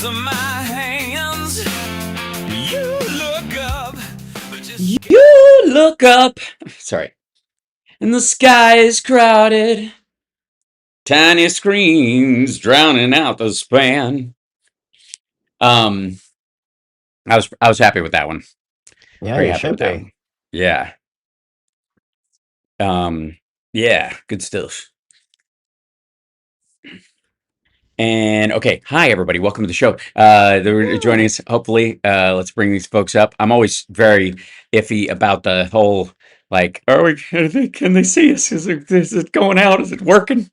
of my hands. You look up. You look up. Sorry. And the sky is crowded. Tiny screens drowning out the span. I was happy with that one. Yeah, Very you happy should with that be. one. Yeah. Yeah, good stuff. And okay, hi everybody, welcome to the show. They're joining us. Hopefully, let's bring these folks up. I'm always very iffy about the whole like, can they see us? Is it going out? Is it working?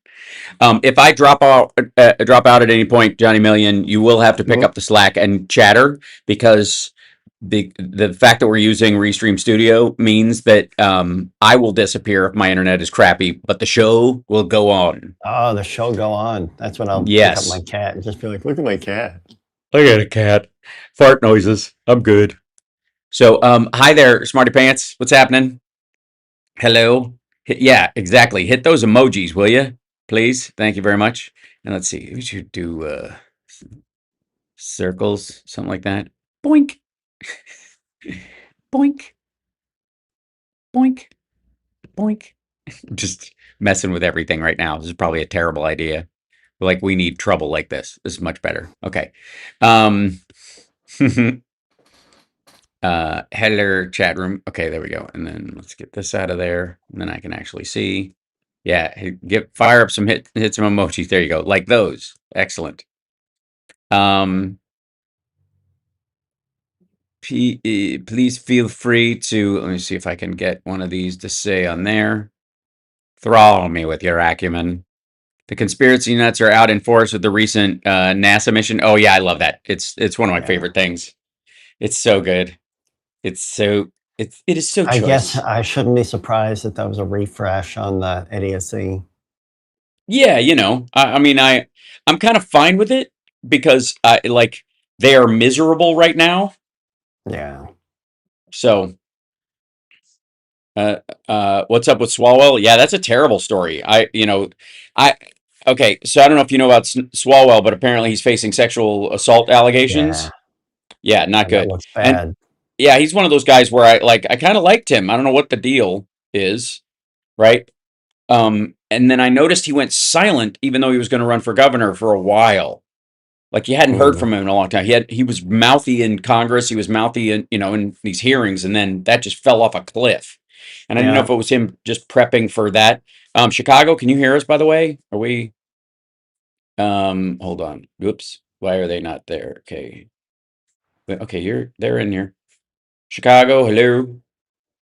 If I drop out at any point, Johnny Million, you will have to pick up the slack and chatter because the fact that we're using Restream Studio means that I will disappear if my internet is crappy, but the show will go on. Oh, the show go on. That's when I'll pick up my cat and just be like, look at my cat. I got a cat. Fart noises. I'm good. So, hi there, Smarty Pants. What's happening? Hello. Yeah, exactly. Hit those emojis, will you? Please. Thank you very much. And let's see. We should do circles, something like that. Boink. Boink. Boink. Boink. Just messing with everything right now. This is probably a terrible idea. Like, we need trouble like this. This is much better. Okay. Header chat room. Okay, there we go. And then let's get this out of there. And then I can actually see. Yeah, fire up some hit some emojis. There you go. Like those. Excellent. Please feel free to, let me see if I can get one of these to say on there. Thrall me with your acumen. The conspiracy nuts are out in force with the recent NASA mission. Oh yeah, I love that. It's one of my favorite things. It's so good. It is so choice. I guess I shouldn't be surprised that was a refresh on the idiocy. Yeah, I mean, I'm kind of fine with it because they are miserable right now. Yeah. So, what's up with Swalwell? Yeah, that's a terrible story. Okay, so I don't know if you know about Swalwell, but apparently he's facing sexual assault allegations. Yeah, not good. That looks bad. And yeah, he's one of those guys where I kind of liked him. I don't know what the deal is, right? And then I noticed he went silent, even though he was going to run for governor for a while. Like you hadn't heard from him in a long time. He was mouthy in Congress. He was mouthy in these hearings, and then that just fell off a cliff. And I didn't know if it was him just prepping for that. Chicago, can you hear us? By the way, are we? Hold on. Oops. Why are they not there? Okay. Okay, they're in here. Chicago, hello.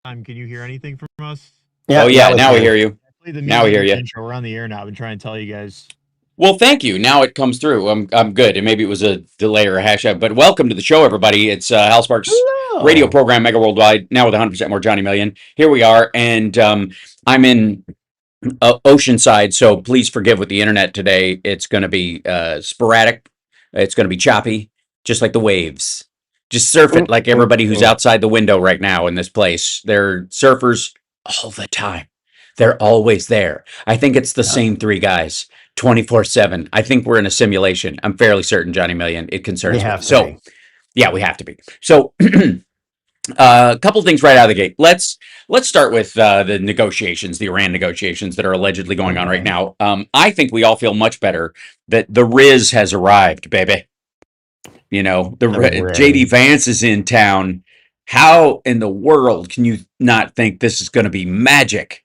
Can you hear anything from us? Yeah, now we hear you. Now we hear you. We're on the air now. I've been trying to tell you guys. Well, thank you. Now it comes through. I'm good. And maybe it was a delay or a hash out, but welcome to the show, everybody. It's Hal Sparks' radio program, Megaworldwide, now with 100% more Johnny Million. Here we are, and I'm in Oceanside, so please forgive with the internet today. It's going to be sporadic. It's going to be choppy, just like the waves. Just surf it like everybody who's outside the window right now in this place. They're surfers all the time. They're always there. I think it's the same three guys, 24/7. I think we're in a simulation. I'm fairly certain, Johnny Million. It concerns me. So, yeah, we have to be. So, a couple things right out of the gate. Let's start with the negotiations, the Iran negotiations that are allegedly going on right now. I think we all feel much better that the Riz has arrived, baby. JD Vance is in town. How in the world can you not think this is going to be magic?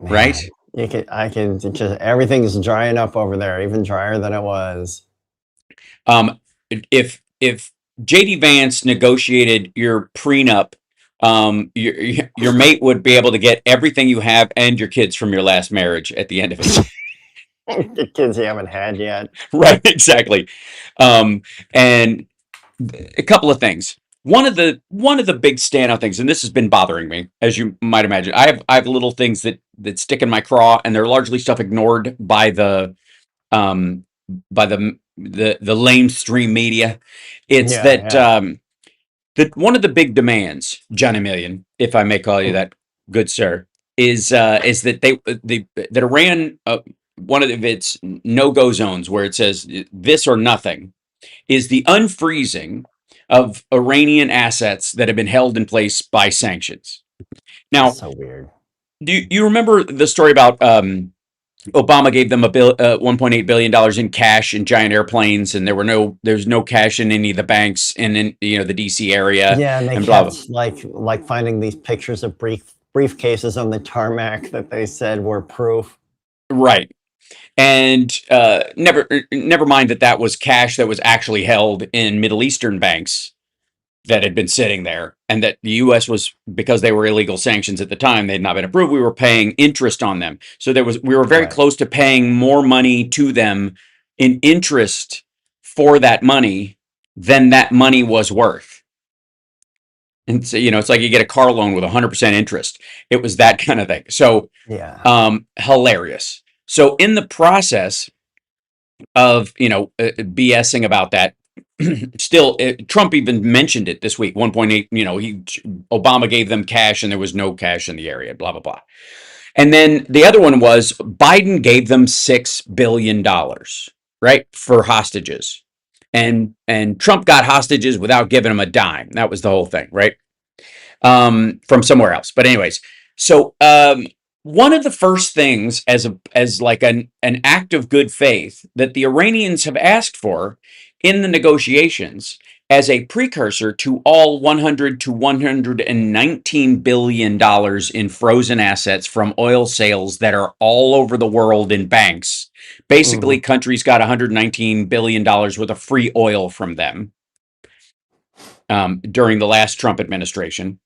Man, right? I can just, everything's drying up over there, even drier than it was. If JD Vance negotiated your prenup, your mate would be able to get everything you have and your kids from your last marriage at the end of it. The kids you haven't had yet. Right, exactly. And a couple of things. One of the big standout things, and this has been bothering me, as you might imagine. I have little things that stick in my craw, and they're largely stuff ignored by the lamestream media. It's that one of the big demands, Johnny Million, if I may call you that, good sir, is that that Iran one of its no-go zones where it says this or nothing is the unfreezing of Iranian assets that have been held in place by sanctions. Now, That's so weird. do you remember the story about Obama gave them $1.8 billion in cash in giant airplanes, and there's no cash in any of the banks in the DC area, Yeah, and they and blah blah. kept like finding these pictures of briefcases on the tarmac that they said were proof. Right. And never mind that was cash that was actually held in Middle Eastern banks that had been sitting there, and that the U.S. was, because they were illegal sanctions at the time, they had not been approved. We were paying interest on them, so we were very Right. close to paying more money to them in interest for that money than that money was worth. And so, it's like you get a car loan with 100% interest. It was that kind of thing. So, Yeah. hilarious. So in the process of BSing about that, still Trump even mentioned it this week. 1.8, Obama gave them cash and there was no cash in the area, blah blah blah. And then the other one was Biden gave them $6 billion, right, for hostages, and Trump got hostages without giving them a dime. That was the whole thing, right? From somewhere else. But anyways, so one of the first things as like an act of good faith that the Iranians have asked for in the negotiations as a precursor to all 100 to 119 billion dollars in frozen assets from oil sales that are all over the world in banks. Basically, countries got 119 billion dollars worth of free oil from them during the last Trump administration.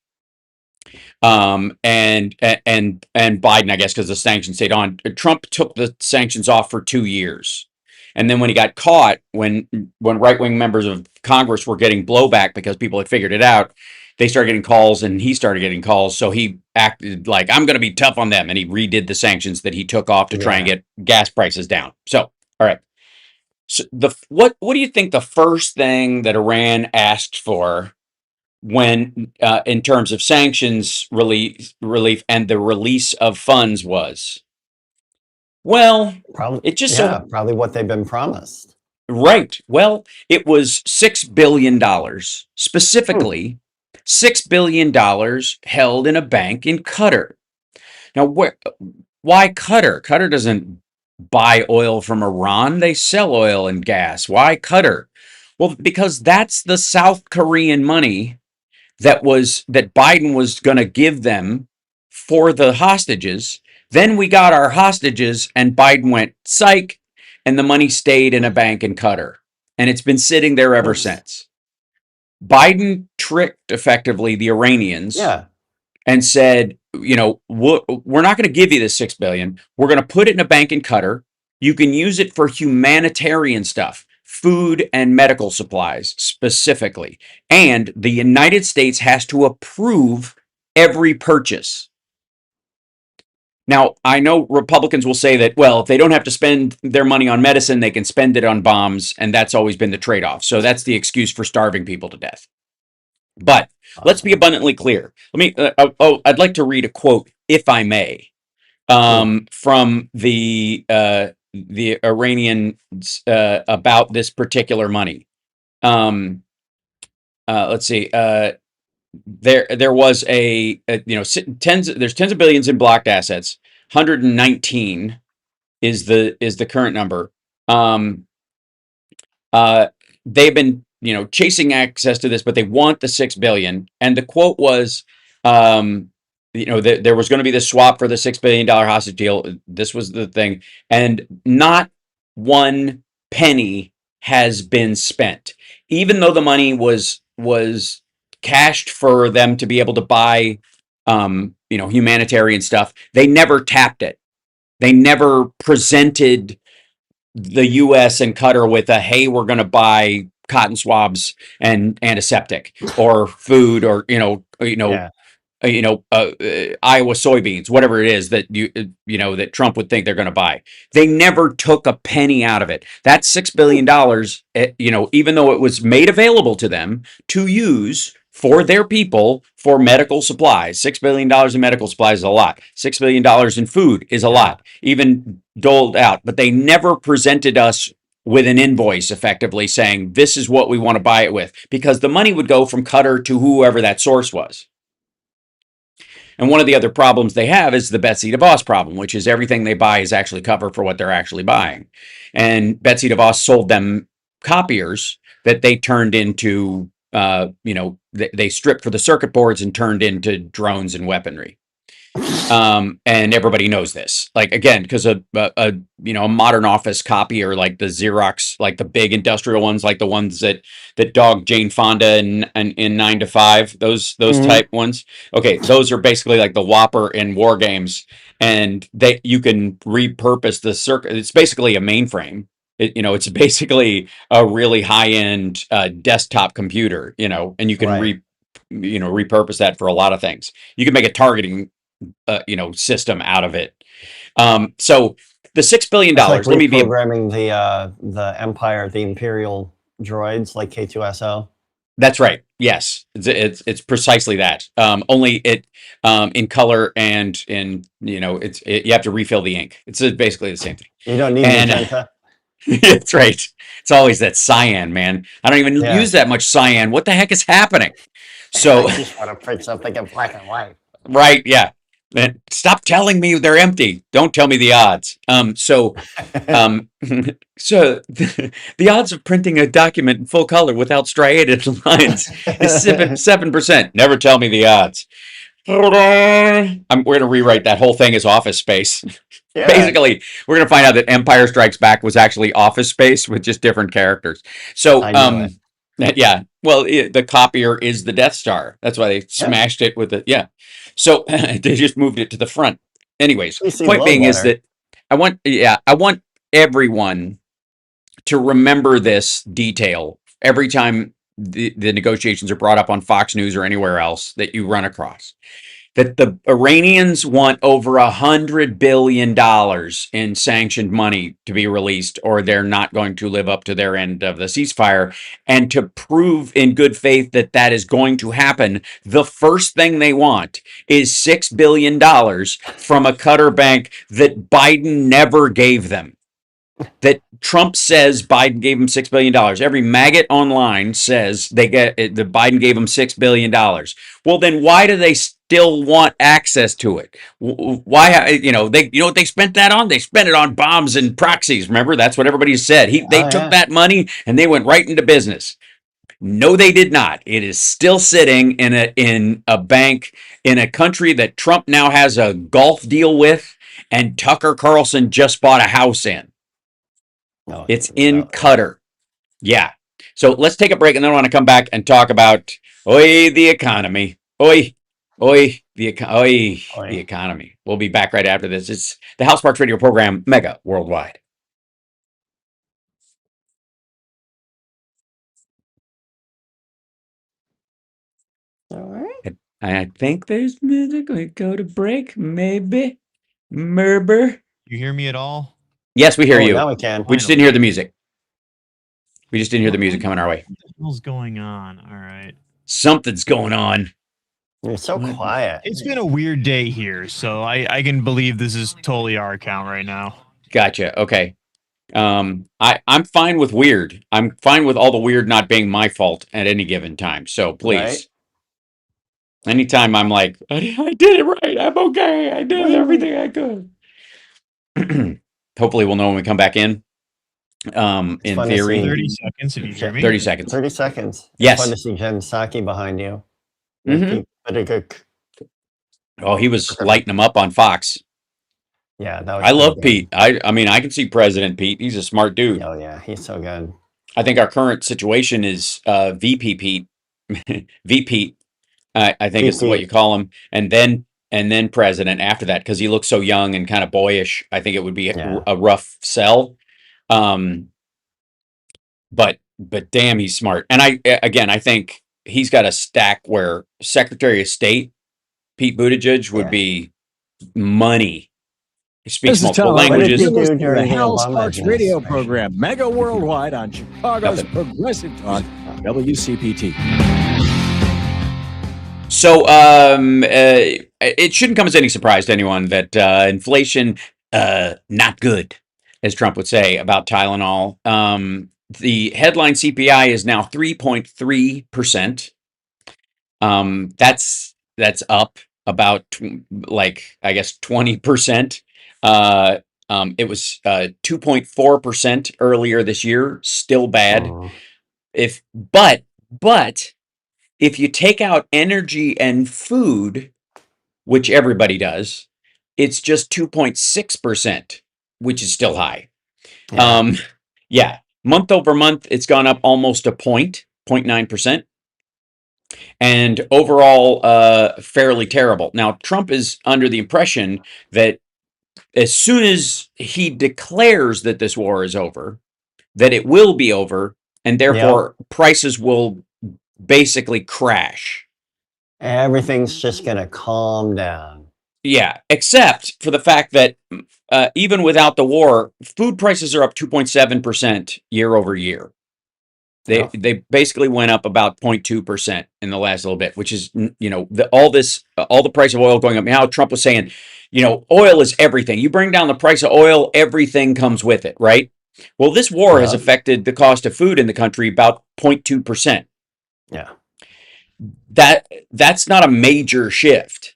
And Biden, I guess, because the sanctions stayed on. Trump took the sanctions off for 2 years, and then when he got caught, when right-wing members of Congress were getting blowback because people had figured it out, they started getting calls, and he started getting calls. So he acted like, I'm going to be tough on them, and he redid the sanctions that he took off to try and get gas prices down. So, all right. So what do you think the first thing that Iran asked for when in terms of sanctions relief and the release of funds was? Well, Probably, it just yeah, probably what they've been promised. right. Well, it was $6 billion, specifically $6 billion held in a bank in Qatar. Now, why Qatar? Qatar doesn't buy oil from Iran. They sell oil and gas. Why Qatar? Well, because that's the South Korean money that Biden was going to give them for the hostages. Then we got our hostages, and Biden went psych, and the money stayed in a bank in Qatar, and it's been sitting there ever since. Biden tricked effectively the Iranians, and said, we're not going to give you this $6 billion. We're going to put it in a bank in Qatar. You can use it for humanitarian stuff, food and medical supplies specifically. And the United States has to approve every purchase. Now, I know Republicans will say that, well, if they don't have to spend their money on medicine, they can spend it on bombs, and that's always been the trade-off. So that's the excuse for starving people to death. But let's be abundantly clear. I'd like to read a quote, if I may, from the Iranians about this particular money. Let's see. There was there's tens of billions in blocked assets. 119 is the current number. They've been chasing access to this, but they want the $6 billion. And the quote was, there was going to be this swap for the $6 billion hostage deal. This was the thing, and not one penny has been spent, even though the money was cashed for them to be able to buy, humanitarian stuff. They never tapped it. They never presented the U.S. and Qatar with a, hey, we're going to buy cotton swabs and antiseptic or food or Iowa soybeans, whatever it is that that Trump would think they're going to buy. They never took a penny out of it. That $6 billion, even though it was made available to them to use for their people for medical supplies. $6 billion in medical supplies is a lot. $6 billion in food is a lot, even doled out. But they never presented us with an invoice effectively saying, this is what we want to buy it with, because the money would go from Qatar to whoever that source was. And one of the other problems they have is the Betsy DeVos problem, which is everything they buy is actually covered for what they're actually buying. And Betsy DeVos sold them copiers that they turned into, they stripped for the circuit boards and turned into drones and weaponry. And everybody knows this. Like, again, because a modern office copier like the Xerox, like the big industrial ones, like the ones that dog Jane Fonda in 9 to 5, those type ones. Okay, those are basically like the Whopper in war games, and you can repurpose the circuit. It's basically a mainframe. It's basically a really high end desktop computer. And you can repurpose that for a lot of things. You can make a targeting system out of it. So the $6 billion. Like reprogramming the Empire, the Imperial droids, like K2SO. That's right. Yes, it's precisely that. Only it in color and you have to refill the ink. It's basically the same thing. You don't need magenta. That's right. It's always that cyan, man. I don't even use that much cyan. What the heck is happening? So I just want to print something in black and white. Right. Yeah. And stop telling me they're empty. Don't tell me the odds. So the odds of printing a document in full color without striated lines is 7%. Never tell me the odds. We're going to rewrite that whole thing as Office Space. Yeah. Basically, we're going to find out that Empire Strikes Back was actually Office Space with just different characters. So, yeah. Well, the copier is the Death Star. That's why they smashed it with the So they just moved it to the front. Anyways, point being is that I want everyone to remember this detail every time the negotiations are brought up on Fox News or anywhere else that you run across. That the Iranians want over $100 billion in sanctioned money to be released, or they're not going to live up to their end of the ceasefire. And to prove in good faith that that is going to happen, the first thing they want is $6 billion from a Qatar bank that Biden never gave them. That Trump says Biden gave him $6 billion. Every maggot online says that Biden gave him $6 billion. Well, then why do they still want access to it? Why, what they spent that on? They spent it on bombs and proxies. Remember, that's what everybody said. They took that money and they went right into business. No, they did not. It is still sitting in a bank in a country that Trump now has a golf deal with, and Tucker Carlson just bought a house in. It's in Qatar. Yeah. So let's take a break, and then I want to come back and talk about the economy. The economy. We'll be back right after this. It's the Hal Sparks radio program, Mega Worldwide. All right. I think there's music. We go to break, maybe. Merber. You hear me at all? Yes, we hear you. Now we can. We just didn't hear the music. We just didn't hear the music coming our way. What the hell's going on? All right. Something's going on. You're so quiet. It's been a weird day here, so I can believe this is totally our account right now. Gotcha. Okay. I'm fine with weird. I'm fine with all the weird not being my fault at any given time. So please. Right? Anytime I'm like, I did it right. I'm okay. I did everything I could. Hopefully we'll know when we come back in. In theory. 30 seconds if you hear me. 30 seconds. 30 seconds. Yes. Fun to see Jen Psaki behind you. Oh, he was lighting them up on Fox. Yeah, that was I love Pete. I mean, I can see President Pete. He's a smart dude. Oh yeah, he's so good. I think our current situation is VP Pete. VP, I think is what you call him, and then President after that, because he looks so young and kind of boyish. I think it would be a rough sell. But damn, he's smart. And I think he's got a stack where Secretary of State Pete Buttigieg would be money. He speaks multiple languages. The Hal Sparks radio program, Mega Worldwide on Chicago's Progressive Talk, WCPT. So it shouldn't come as any surprise to anyone that inflation, not good, as Trump would say about Tylenol. The headline CPI is now 3.3%. That's up about like I guess 20%. It was 2.4% earlier this year. Still bad. Mm. But if you take out energy and food, which everybody does, it's just 2.6%, which is still high. Yeah. Yeah, month over month, it's gone up almost a point, 0.9%, and overall, fairly terrible. Now, Trump is under the impression that as soon as he declares that this war is over, that it will be over, and Yep. therefore prices will basically crash. Everything's just gonna calm down. Yeah, except for the fact that even without the war, food prices are up 2.7% year over year. Yeah. They basically went up about 0.2% in the last little bit, which is all the price of oil going up. Now Trump was saying, oil is everything. You bring down the price of oil, everything comes with it, right? Well, this war has Yeah. affected the cost of food in the country about 0.2%. Yeah. That's not a major shift.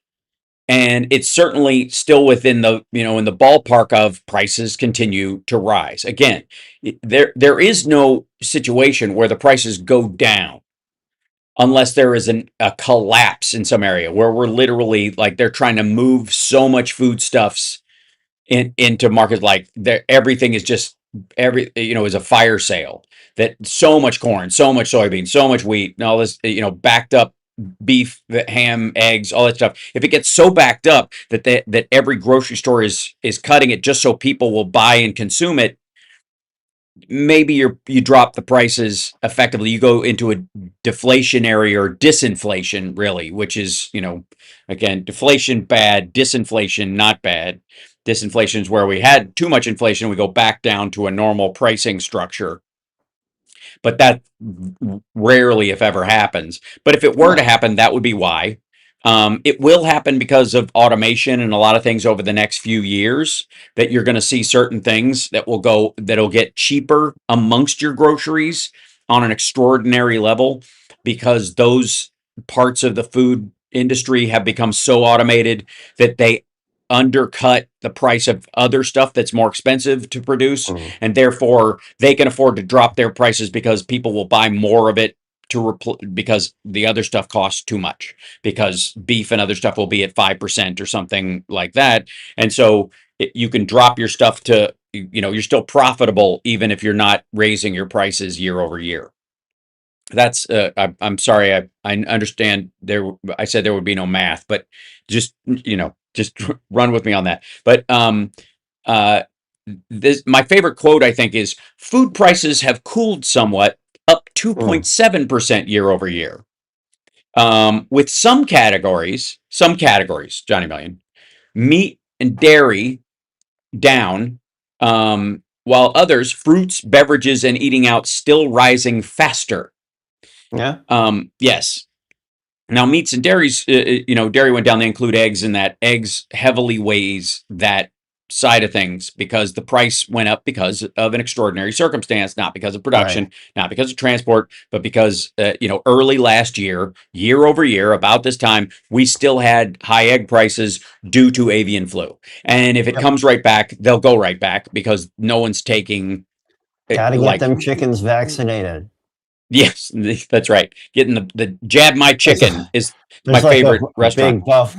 And it's certainly still within the in the ballpark of prices continue to rise. Again, there is no situation where the prices go down unless there is a collapse in some area where we're literally like they're trying to move so much foodstuffs into markets like everything is just is a fire sale, that so much corn, so much soybean, so much wheat, and all this backed up beef, ham, eggs, all that stuff. If it gets so backed up that every grocery store is cutting it just so people will buy and consume it, maybe you drop the prices effectively. You go into a deflationary or disinflation, really, which is again, deflation bad, disinflation not bad. Disinflation is where we had too much inflation, we go back down to a normal pricing structure. But that rarely, if ever, happens. But if it were to happen, that would be why. It will happen because of automation and a lot of things over the next few years, that you're going to see certain things that'll get cheaper amongst your groceries on an extraordinary level, because those parts of the food industry have become so automated that they undercut the price of other stuff that's more expensive to produce, Mm. and therefore they can afford to drop their prices because people will buy more of it because the other stuff costs too much, because beef and other stuff will be at 5% or something like that. And so you can drop your stuff to you're still profitable even if you're not raising your prices year over year. That's I'm sorry, I understand I said there would be no math, but just just run with me on that. But my favorite quote, I think, is food prices have cooled somewhat, up 2.7% year over year. With some categories, Johnny Million, meat and dairy down, while others, fruits, beverages, and eating out, still rising faster. Yeah. Yes. Now, meats and dairies, dairy went down. They include eggs, and that eggs heavily weighs that side of things because the price went up because of an extraordinary circumstance, not because of production, Right. not because of transport, but because, early last year, year over year, about this time, we still had high egg prices due to avian flu. And if it Yep. comes right back, they'll go right back because no one's taking Gotta get like, them chickens vaccinated. yes, that's right. Getting the jab my chicken is my There's like favorite a restaurant. big buff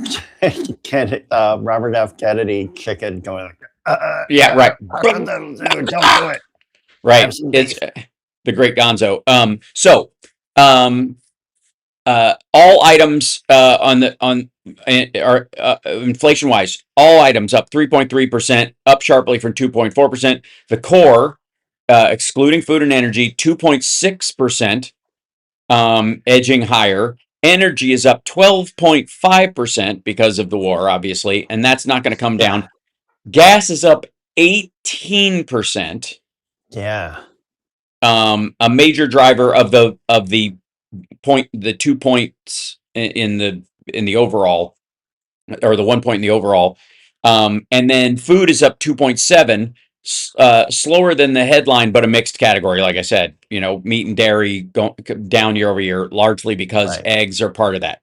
Robert F. Kennedy chicken going like, Yeah, right. don't do it. Right. Have some It's beef. the great Gonzo. All items are inflation wise. All items up 3.3%, up sharply from 2.4%. The core, excluding food and energy, 2.6%, edging higher. Energy is up 12.5% because of the war, obviously, and that's not going to come down. Gas is up 18%. Yeah. A major driver of the 2 points in the overall, or the 1 point in the overall. And then food is up 2.7, slower than the headline, but a mixed category. Like I said, meat and dairy down year over year, largely because eggs are part of that.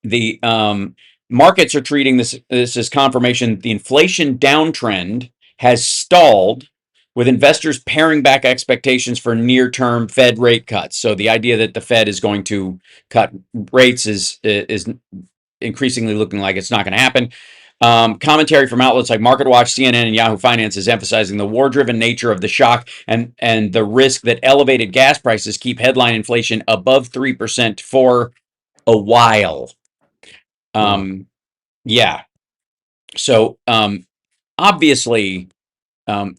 The markets are treating this as confirmation the inflation downtrend has stalled, with investors paring back expectations for near-term Fed rate cuts. So the idea that the Fed is going to cut rates is increasingly looking like it's not going to happen. Commentary from outlets like MarketWatch, CNN, and Yahoo Finance is emphasizing the war-driven nature of the shock and the risk that elevated gas prices keep headline inflation above 3% for a while. Yeah. So obviously,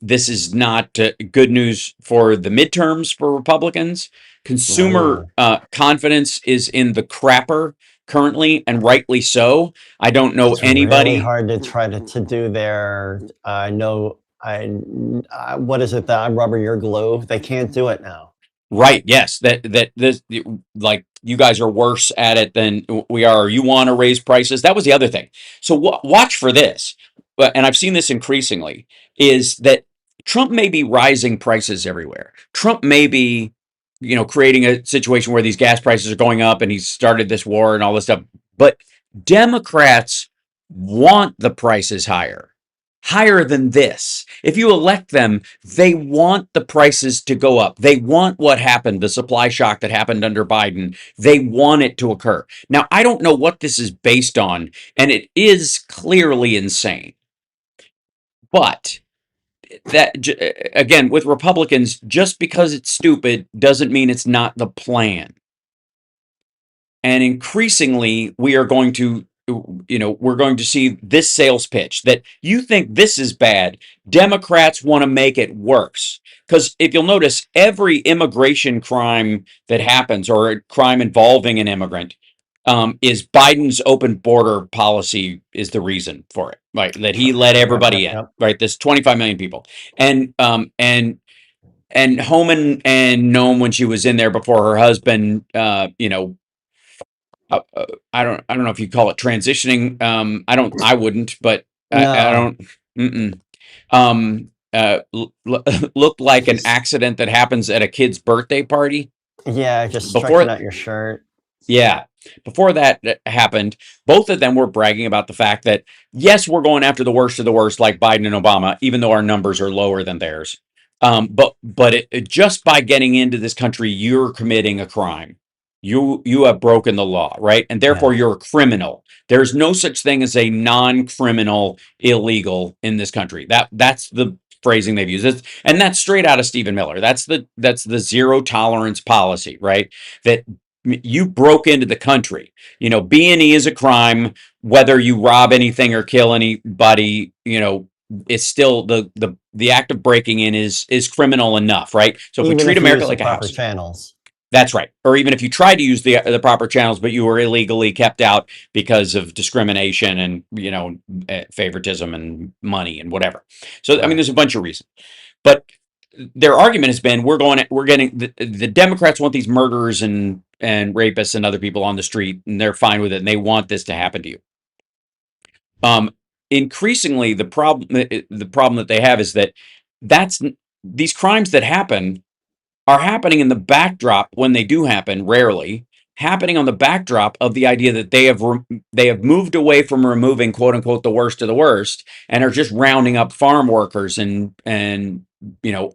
this is not good news for the midterms for Republicans. Consumer confidence is in the crapper currently, and rightly so. I don't know anybody. Really hard to try to do their what is it, that I rubber your glove? They can't do it now. Right. Yes. That this, like, you guys are worse at it than we are. You want to raise prices. That was the other thing. So watch for this. And I've seen this increasingly, is that Trump may be rising prices everywhere. Trump may be, creating a situation where these gas prices are going up and he's started this war and all this stuff. But Democrats want the prices higher than this. If you elect them, they want the prices to go up. They want what happened, the supply shock that happened under Biden. They want it to occur. Now, I don't know what this is based on, and it is clearly insane. But that, again, with Republicans, just because it's stupid doesn't mean it's not the plan. And increasingly, we are going to see this sales pitch that you think this is bad. Democrats want to make it worse. Because if you'll notice, every immigration crime that happens, or a crime involving an immigrant, is Biden's open border policy is the reason for it, right? That he let everybody in, right? This 25 million people. And Homan and Noam, when she was in there before her husband, I don't know if you call it transitioning. I wouldn't, but I don't. Looked like an accident that happens at a kid's birthday party. Yeah, just stretching out your shirt. Yeah. Before that happened, both of them were bragging about the fact that, yes, we're going after the worst of the worst, like Biden and Obama, even though our numbers are lower than theirs. But just by getting into this country, you're committing a crime. You have broken the law, right? And therefore you're a criminal. There's no such thing as a non-criminal illegal in this country. That's the phrasing they've used. And that's straight out of Stephen Miller. That's the zero tolerance policy, right? That you broke into the country. B&E is a crime, whether you rob anything or kill anybody, it's still the act of breaking in is criminal enough, right? So if we treat America like a house. Channels. That's right. Or even if you tried to use the proper channels, but you were illegally kept out because of discrimination and, favoritism and money and whatever. So, I mean, there's a bunch of reasons. But their argument has been, we're getting the Democrats want these murderers and rapists and other people on the street, and they're fine with it, and they want this to happen to you. Increasingly, the problem that they have is that these crimes that happen are happening in the backdrop, when they do happen, rarely happening on the backdrop of the idea that they have moved away from removing, quote unquote, the worst of the worst, and are just rounding up farm workers and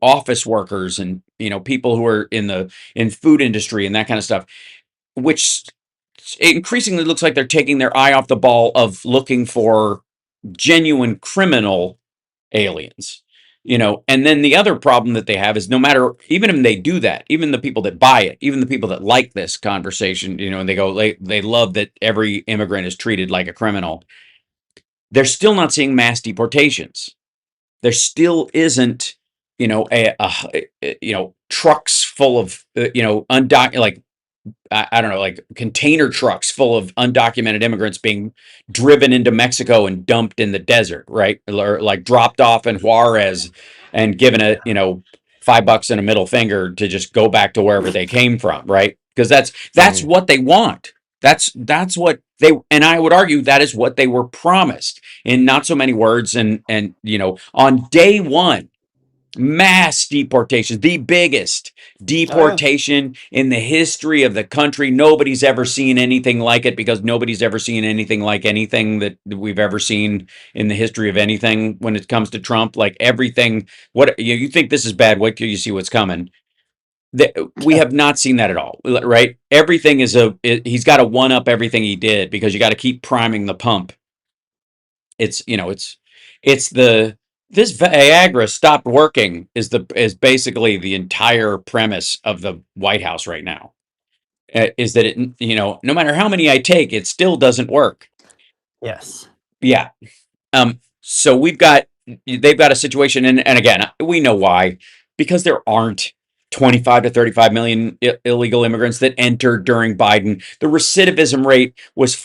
office workers and people who are in food industry and that kind of stuff, which increasingly looks like they're taking their eye off the ball of looking for genuine criminal aliens. And then the other problem that they have is, no matter, even if they do that, even the people that buy it, even the people that like this conversation, and they love that every immigrant is treated like a criminal, they're still not seeing mass deportations. There still isn't, trucks full of, undocumented, I don't know, like container trucks full of undocumented immigrants being driven into Mexico and dumped in the desert, right? Or like dropped off in Juarez and given $5 and a middle finger to just go back to wherever they came from, right? because that's what they want. That's what they, and I would argue that is what they were promised in not so many words. And on day one, mass deportations, the biggest deportation in the history of the country. Nobody's ever seen anything like it, because nobody's ever seen anything like anything that we've ever seen in the history of anything when it comes to Trump. Like everything, what you think this is bad, wait till you see what's coming. We have not seen that at all, right? Everything is he's got to one up everything he did, because you got to keep priming the pump. It's it's the this Viagra stopped working is basically the entire premise of the White House right now. Is that it? No matter how many I take, it still doesn't work. Yes. Yeah. So they've got a situation, and again, we know why, because there aren't 25 to 35 million illegal immigrants that entered during Biden. The recidivism rate was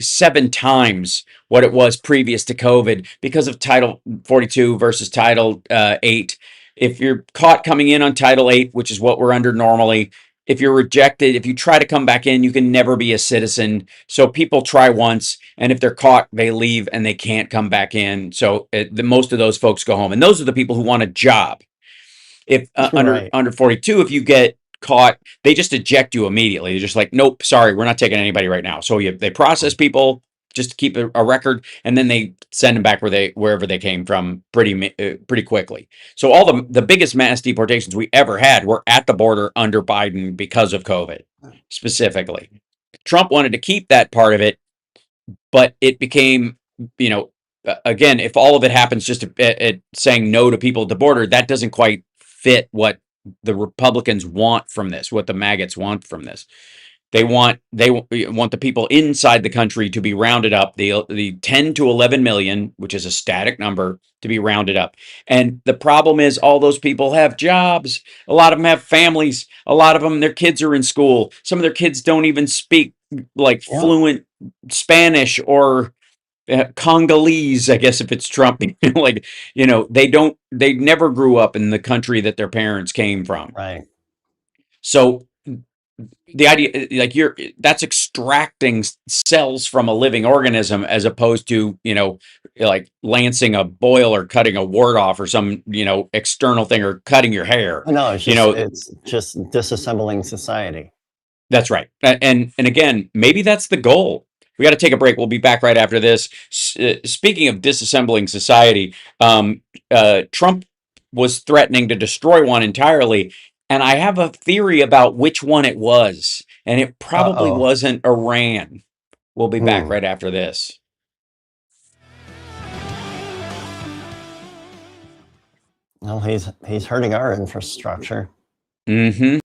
7 times what it was previous to COVID, because of Title 42 versus Title 8. If you're caught coming in on Title 8, which is what we're under normally, if you're rejected, if you try to come back in, you can never be a citizen. So people try once, and if they're caught, they leave and they can't come back in. So most of those folks go home, and those are the people who want a job. If under 42, if you get caught, they just eject you immediately. They're just like, nope, sorry, we're not taking anybody right now. So they process people just to keep a record, and then they send them back wherever they came from pretty quickly. So all the biggest mass deportations we ever had were at the border under Biden because of COVID specifically. Trump wanted to keep that part of it, but it became, again, if all of it happens just at saying no to people at the border, that doesn't quite fit what the Republicans want from this, what the maggots want from this. They want the people inside the country to be rounded up, the 10 to 11 million, which is a static number, to be rounded up. And the problem is, all those people have jobs. A lot of them have families. A lot of them, their kids are in school. Some of their kids don't even speak like fluent Spanish or Congolese, I guess, if it's Trump. They never grew up in the country that their parents came from. Right. So the idea, like, that's extracting cells from a living organism, as opposed to, like lancing a boil or cutting a wart off or some, external thing, or cutting your hair. No, it's just disassembling society. That's right. And again, maybe that's the goal. We got to take a break. We'll be back right after this. Speaking of disassembling society, Trump was threatening to destroy one entirely. And I have a theory about which one it was. And it probably wasn't Iran. We'll be back right after this. Well, he's hurting our infrastructure. Mm-hmm.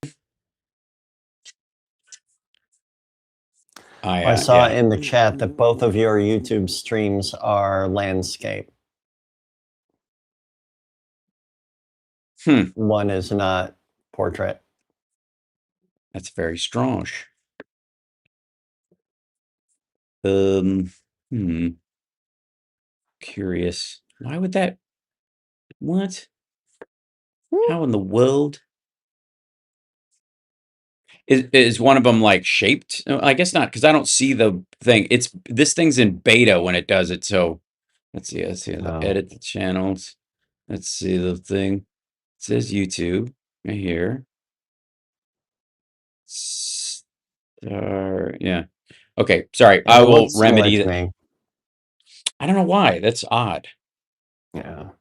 I saw in the chat that both of your YouTube streams are landscape. One is not portrait. That's very strong. Curious. Why would that? What? How in the world? Is one of them like shaped? I guess not, because I don't see the thing. This thing's in beta when it does it. So let's see. Edit the channels. Let's see the thing. It says YouTube right here. Yeah. Okay. Sorry. I will remedy that. I don't know why. That's odd. Yeah.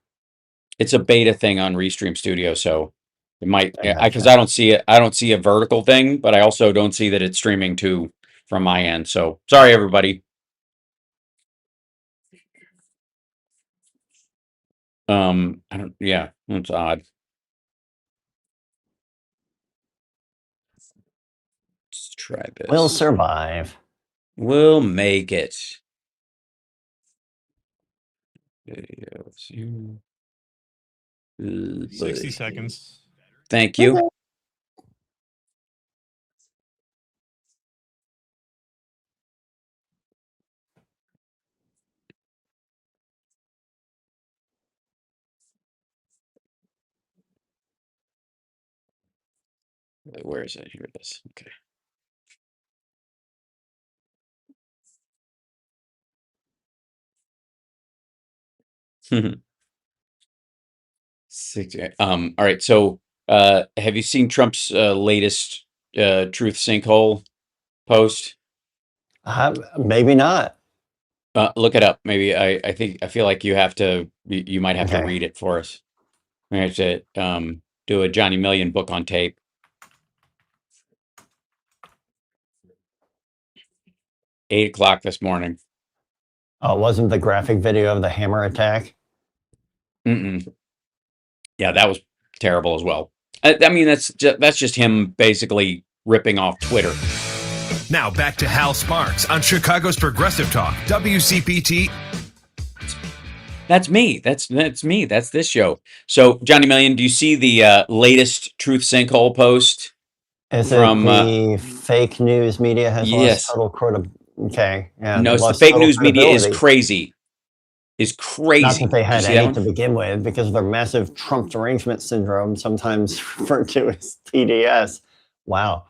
It's a beta thing on Restream Studio, so it might, because I don't see it. I don't see a vertical thing, but I also don't see that it's streaming too from my end. So sorry, everybody. Yeah, that's odd. Let's try this. We'll survive. We'll make it. 60 seconds. Thank you. where is it? Here it is. Okay. All right. So, have you seen Trump's latest truth sinkhole post? Maybe not. Look it up. Maybe I feel like you have to. You might have to Okay. read it for us. We have to do a Johnny Million book on tape. 8 o'clock this morning. Oh, it wasn't the graphic video of the hammer attack? Mm-mm. Yeah, that was terrible as well. I mean, that's just him basically ripping off Twitter. Now back to Hal Sparks on Chicago's Progressive Talk, WCPT. That's me. That's me. That's this show. So, Johnny Million, do you see the latest truth sinkhole post? Is from it the fake news media has yes. lost total credibility? Okay, yeah. No, it's the lost fake total news media is credibility. crazy. Is crazy. Not that they Did you had see that any one? to begin with, because of their massive Trump derangement syndrome, sometimes referred to as TDS. Wow.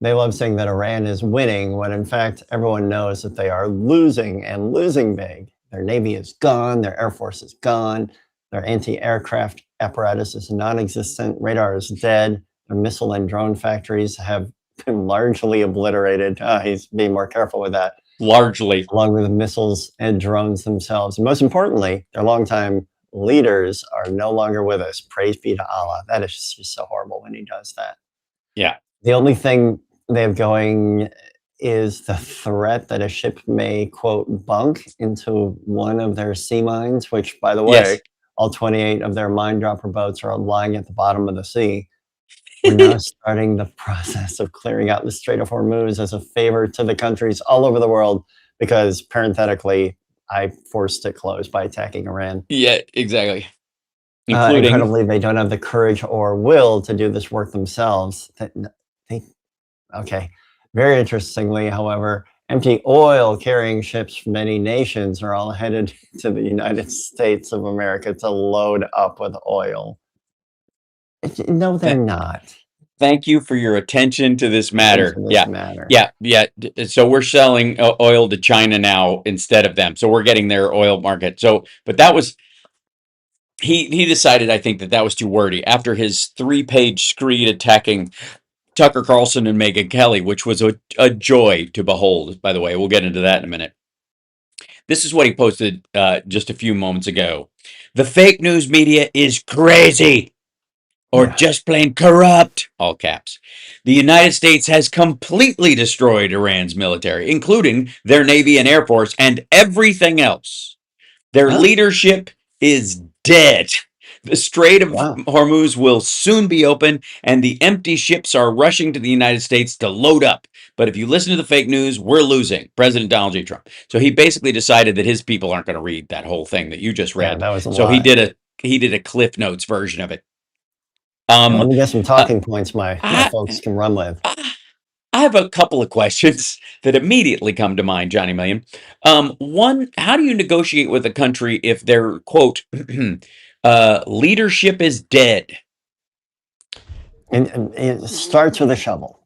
They love saying that Iran is winning when in fact everyone knows that they are losing and losing big. Their Navy is gone, their Air Force is gone, their anti-aircraft apparatus is non-existent, radar is dead, their missile and drone factories have been largely obliterated. He's being more careful with that. Largely. Along with the missiles and drones themselves. And most importantly, their longtime leaders are no longer with us. Praise be to Allah. That is just so horrible when he does that. Yeah. The only thing they have going is the threat that a ship may, quote, bunk into one of their sea mines, which, by the way, Yes. all 28 of their mine dropper boats are lying at the bottom of the sea. We're now starting the process of clearing out the Strait of Hormuz as a favor to the countries all over the world because, parenthetically, I forced it closed by attacking Iran. Yeah, exactly. Including incredibly, they don't have the courage or will to do this work themselves. Okay. Very interestingly, however, empty oil-carrying ships from many nations are all headed to the United States of America to load up with oil. No, they're not. Thank you for your attention to this matter. Matter. Yeah. So we're selling oil to China now instead of them. So we're getting their oil market. So, but that was he decided, I think, that was too wordy after his 3-page screed attacking Tucker Carlson and Megyn Kelly, which was a joy to behold. By the way, we'll get into that in a minute. This is what he posted just a few moments ago. The fake news media is crazy. Or just plain corrupt, all caps. The United States has completely destroyed Iran's military, including their Navy and Air Force and everything else. Their leadership is dead. The Strait of Hormuz will soon be open, and the empty ships are rushing to the United States to load up. But if you listen to the fake news, we're losing. President Donald J. Trump. So he basically decided that his people aren't going to read that whole thing that you just read. Yeah, that was a so lie. he did a Cliff Notes version of it. Let me get some talking points my folks can run with. I have a couple of questions that immediately come to mind, Johnny Million. One, how do you negotiate with a country if their, quote, leadership is dead? And it starts with a shovel.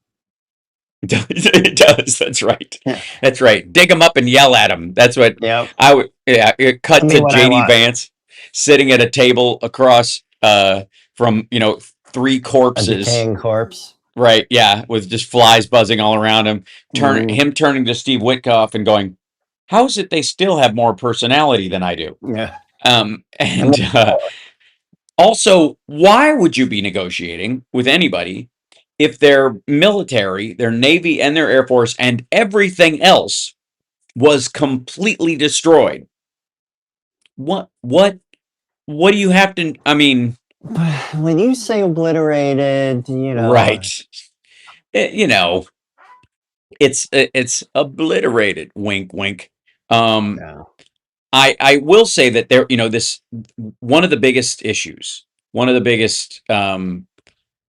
It does. That's right. Yeah. That's right. Dig them up and yell at them. That's what I would. Yeah. Cut to JD Vance sitting at a table across from 3 corpses. A decaying corpse. Right. Yeah. With just flies buzzing all around him. Him turning to Steve Witkoff and going, "How is it they still have more personality than I do?" Yeah. And also, why would you be negotiating with anybody if their military, their Navy and their Air Force and everything else was completely destroyed? What do you have to, I mean, when you say obliterated, right. It's obliterated. Wink, wink. I will say that there, this one of the biggest issues, one of the biggest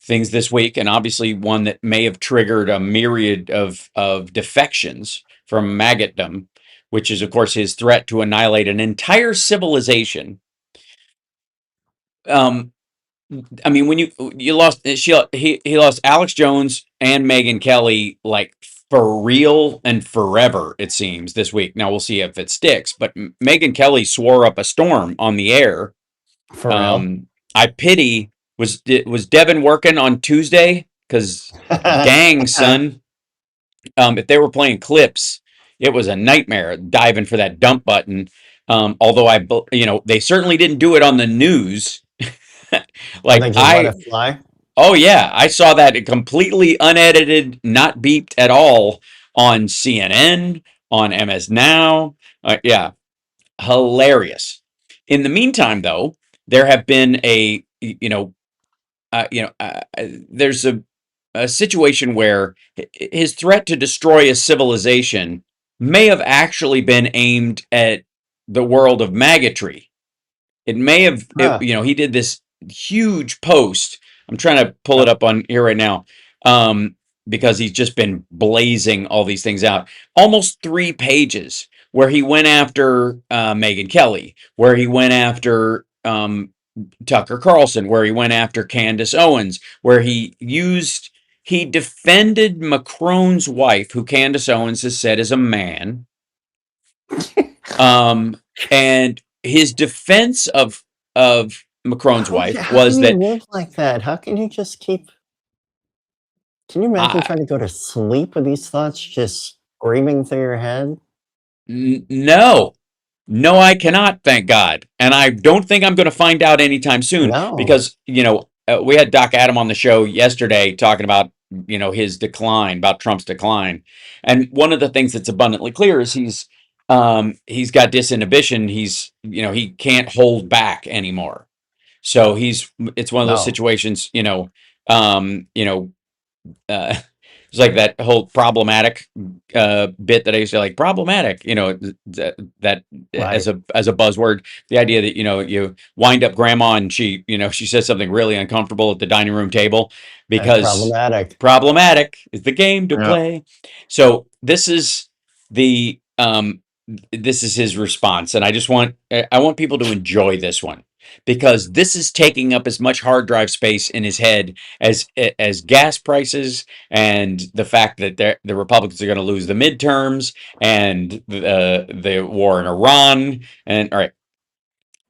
things this week, and obviously one that may have triggered a myriad of defections from maggotdom, which is, of course, his threat to annihilate an entire civilization. I mean, when you lost, he lost Alex Jones and Megyn Kelly, like, for real and forever, it seems, this week. Now we'll see if it sticks. But Megyn Kelly swore up a storm on the air. For real? I pity, was Devin working on Tuesday? Because dang, son, if they were playing clips, it was a nightmare diving for that dump button. Although they certainly didn't do it on the news. And they Like just let it fly? oh yeah, I saw that completely unedited, not beeped at all on CNN, on MS Now. Yeah, hilarious. In the meantime, though, there have been there's a situation where his threat to destroy a civilization may have actually been aimed at the world of magatry. It may have, he did this huge post. I'm trying to pull it up on here right now, because he's just been blazing all these things out. Almost 3 pages where he went after Megyn Kelly, where he went after Tucker Carlson, where he went after Candace Owens, where he defended Macron's wife, who Candace Owens has said is a man. And his defense of Macron's wife was that, how can you live like that? How can you just keep? Can you imagine trying to go to sleep with these thoughts just screaming through your head? No, I cannot, thank God. And I don't think I'm going to find out anytime soon. No. Because, we had Doc Adam on the show yesterday talking about, his decline, about Trump's decline. And one of the things that's abundantly clear is he's got disinhibition. He can't hold back anymore. So it's one of those situations, it's like that whole problematic bit that I used to like, problematic, that Right. as a buzzword, the idea that, you wind up grandma and she says something really uncomfortable at the dining room table because problematic is the game to play. So this is his response. And I want people to enjoy this one, because this is taking up as much hard drive space in his head as gas prices and the fact that the Republicans are going to lose the midterms and the war in Iran. And all right,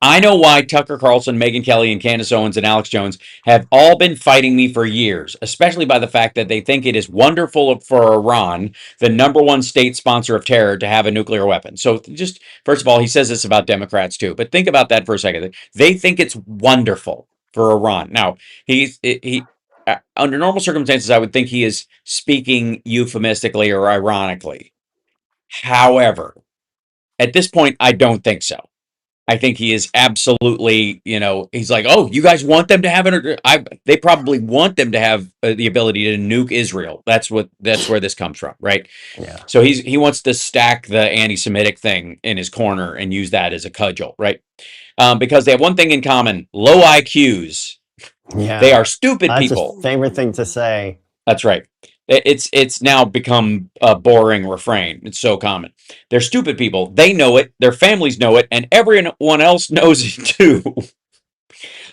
I know why Tucker Carlson, Megyn Kelly, and Candace Owens and Alex Jones have all been fighting me for years, especially by the fact that they think it is wonderful for Iran, the #1 state sponsor of terror, to have a nuclear weapon. So just, first of all, he says this about Democrats too, but think about that for a second. They think it's wonderful for Iran. Now, under normal circumstances, I would think he is speaking euphemistically or ironically. However, at this point, I don't think so. I think he is absolutely, he's like, oh, you guys want them to have it? They probably want them to have the ability to nuke Israel. That's where this comes from, right? Yeah. So he wants to stack the anti-Semitic thing in his corner and use that as a cudgel, right? Because they have one thing in common: low IQs. Yeah. They are stupid people. That's his favorite thing to say. That's right. It's now become a boring refrain. It's so common. They're stupid people. They know it. Their families know it, and everyone else knows it too.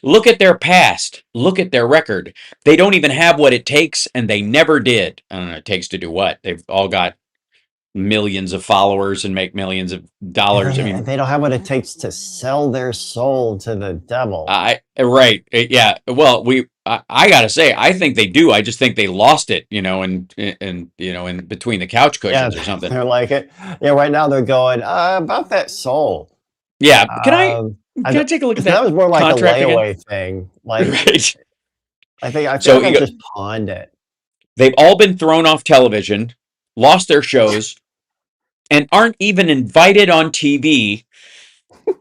Look at their past. Look at their record. They don't even have what it takes, and they never did. I don't know, it takes to do what? They've all got millions of followers and make millions of dollars. I mean, they don't have what it takes to sell their soul to the devil. Right. Yeah. Well, I gotta say, I think they do. I just think they lost it, and in between the couch cushions or something. They're like it. Yeah. Right now they're going about that soul. Yeah. Can I take a look at that? That was more like a layaway again? Thing. Like, right. I feel like I just pawned it. They've all been thrown off television, lost their shows, and aren't even invited on TV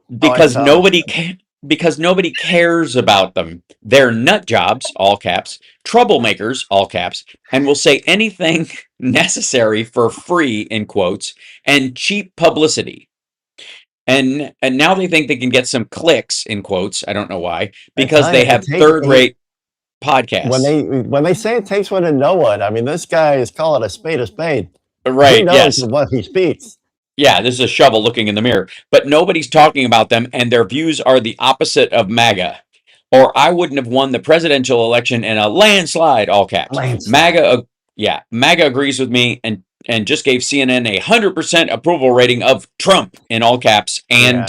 because nobody cares about them. They're nut jobs, all caps, troublemakers, all caps, and will say anything necessary for free, in quotes, and cheap publicity. And now they think they can get some clicks, in quotes. I don't know why, because they have third-rate podcasts. When they say it takes one to know one, I mean, this guy is calling a spade a spade. Right. He knows what he speaks. Yeah, this is a shovel looking in the mirror, but nobody's talking about them, and their views are the opposite of MAGA. or I wouldn't have won the presidential election in a landslide, all caps. Landslide. MAGA agrees with me and just gave CNN a 100% approval rating of Trump in all caps and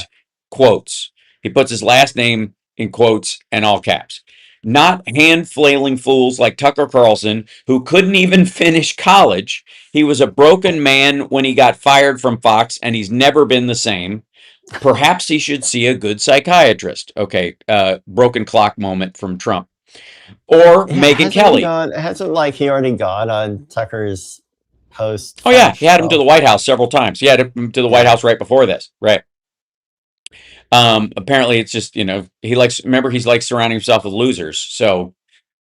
quotes. He puts his last name in quotes and all caps. Not hand-flailing fools like Tucker Carlson, who couldn't even finish college. He was a broken man when he got fired from Fox, and he's never been the same. Perhaps he should see a good psychiatrist. Okay, broken clock moment from Trump. Or Megyn Kelly. Hasn't he already got on Tucker's post? Oh yeah, he had him to the White House several times. He had him to the White House right before this, right? Apparently it's just, he's like surrounding himself with losers. So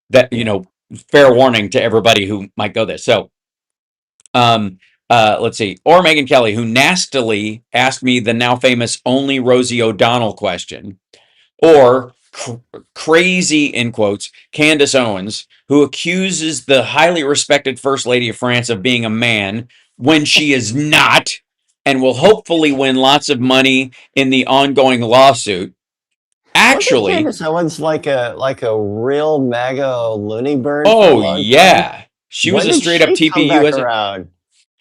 that, fair warning to everybody who might go there. So, let's see. Or Megyn Kelly, who nastily asked me the now famous only Rosie O'Donnell question. Or crazy, in quotes, Candace Owens, who accuses the highly respected First Lady of France of being a man when she is not, and will hopefully win lots of money in the ongoing lawsuit. Actually, Candace Owens like a real MAGA loony bird? Oh yeah, she was a straight up TPU.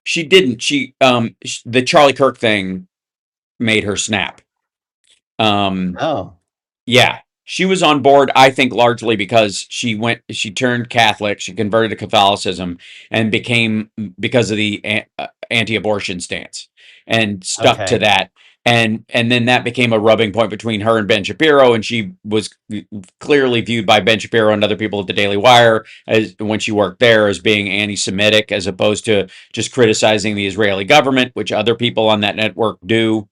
She didn't. The Charlie Kirk thing made her snap. Yeah, she was on board, I think, largely because she turned Catholic, she converted to Catholicism, and because of the anti-abortion stance, and stuck to that. And then that became a rubbing point between her and Ben Shapiro, and she was clearly viewed by Ben Shapiro and other people at the Daily Wire as, when she worked there, as being anti-Semitic, as opposed to just criticizing the Israeli government, which other people on that network do.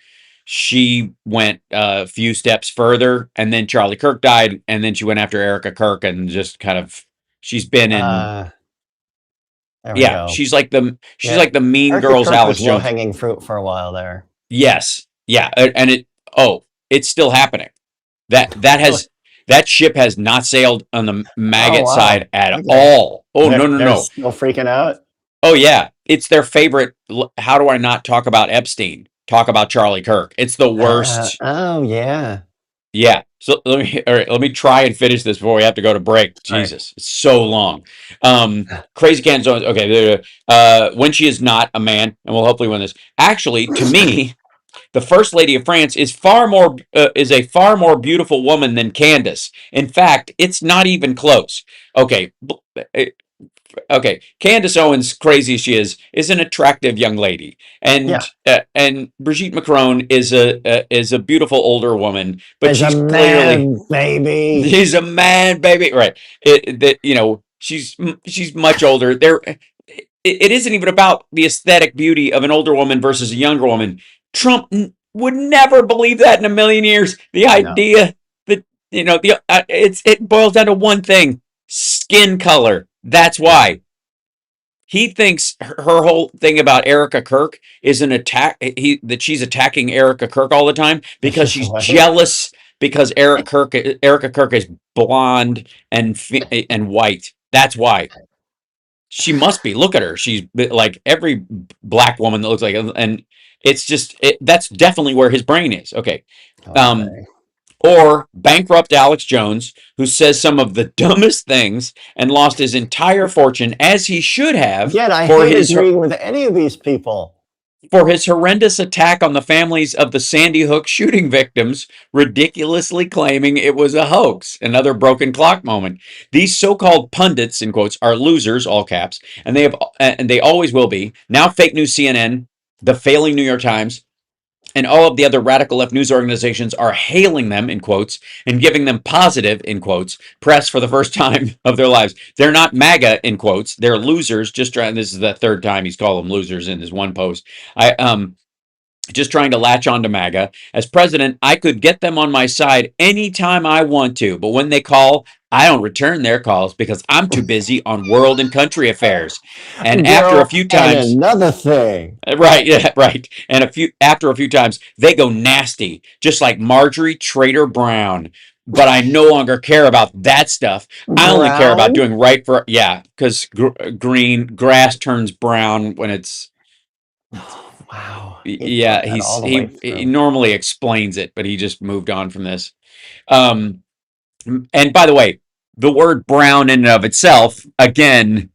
She went a few steps further, and then Charlie Kirk died, and then she went after Erica Kirk, and just kind of, she's been in. She's like the Mean Erica Girls Kirk Alex was Jones. Low-hanging fruit for a while there. Yes, yeah, and it's still happening. That ship has not sailed on the maggot side at all. Oh, no. Still freaking out? Oh yeah, it's their favorite. How do I not talk about Epstein? Talk about Charlie Kirk. It's the worst. Yeah. So let me try and finish this before we have to go to break. Jesus, it's so long. Crazy Candace Owens. Okay, when she is not a man, and we'll hopefully win this. Actually, to me, the First Lady of France is a far more beautiful woman than Candace. In fact, it's not even close. Okay. Candace Owens, crazy as she is an attractive young lady, and Brigitte Macron is a beautiful older woman, but she's clearly baby. She's a man baby, right? She's much older. It isn't even about the aesthetic beauty of an older woman versus a younger woman. Trump would never believe that in a million years. The idea that it boils down to one thing: skin color. That's why he thinks her whole thing about Erica Kirk is an attack. That she's attacking Erica Kirk all the time because she's jealous because Erica Kirk is blonde and white. That's why. She must be. Look at her. She's like every black woman that looks like, and it's just that's definitely where his brain is. Okay. Or bankrupt Alex Jones, who says some of the dumbest things and lost his entire fortune, as he should have. Yet I hate agreeing with any of these people. For his horrendous attack on the families of the Sandy Hook shooting victims, ridiculously claiming it was a hoax. Another broken clock moment. These so-called pundits, in quotes, are losers, all caps, and they always will be. Now fake news CNN, the failing New York Times, and all of the other radical left news organizations are hailing them, in quotes, and giving them positive, in quotes, press for the first time of their lives. They're not MAGA, in quotes. They're losers. This is the third time he's called them losers in his one post. Just trying to latch on to MAGA. As president, I could get them on my side anytime I want to, but when they call, I don't return their calls because I'm too busy on world and country affairs. And after a few times, another thing, right? Yeah, right. And after a few times, they go nasty, just like Marjorie Trader Brown. But I no longer care about that stuff. I only care about doing right for because green grass turns brown when it's. Wow. He normally explains it, but he just moved on from this. And by the way, the word brown in and of itself, again,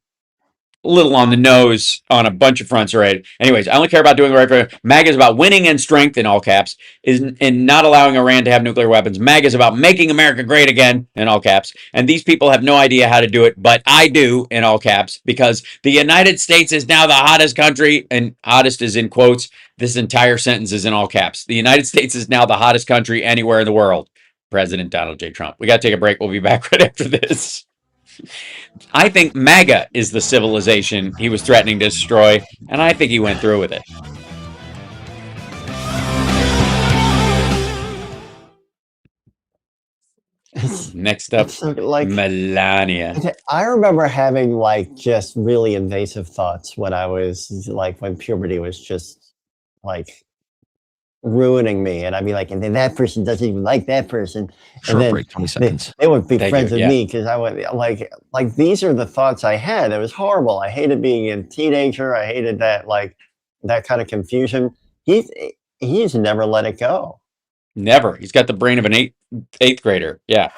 a little on the nose on a bunch of fronts, right? Anyways, I only care about doing right for MAGA is about winning and strength in all caps, and not allowing Iran to have nuclear weapons. MAGA is about making America great again in all caps. And these people have no idea how to do it, but I do in all caps, because the United States is now the hottest country, and hottest is in quotes. This entire sentence is in all caps. The United States is now the hottest country anywhere in the world. President Donald J. Trump. We got to take a break. We'll be back right after this. I think MAGA is the civilization he was threatening to destroy, and I think he went through with it. Next up, Melania. I remember having like just really invasive thoughts when I was like, when puberty was just like ruining me, and I'd be like, and then that person doesn't even like that person. Short break, 20 seconds. They would be friends with me because I would like these are the thoughts I had. It was horrible. I hated being a teenager. I hated that that kind of confusion. He's never let it go. Never. He's got the brain of an eighth grader. Yeah,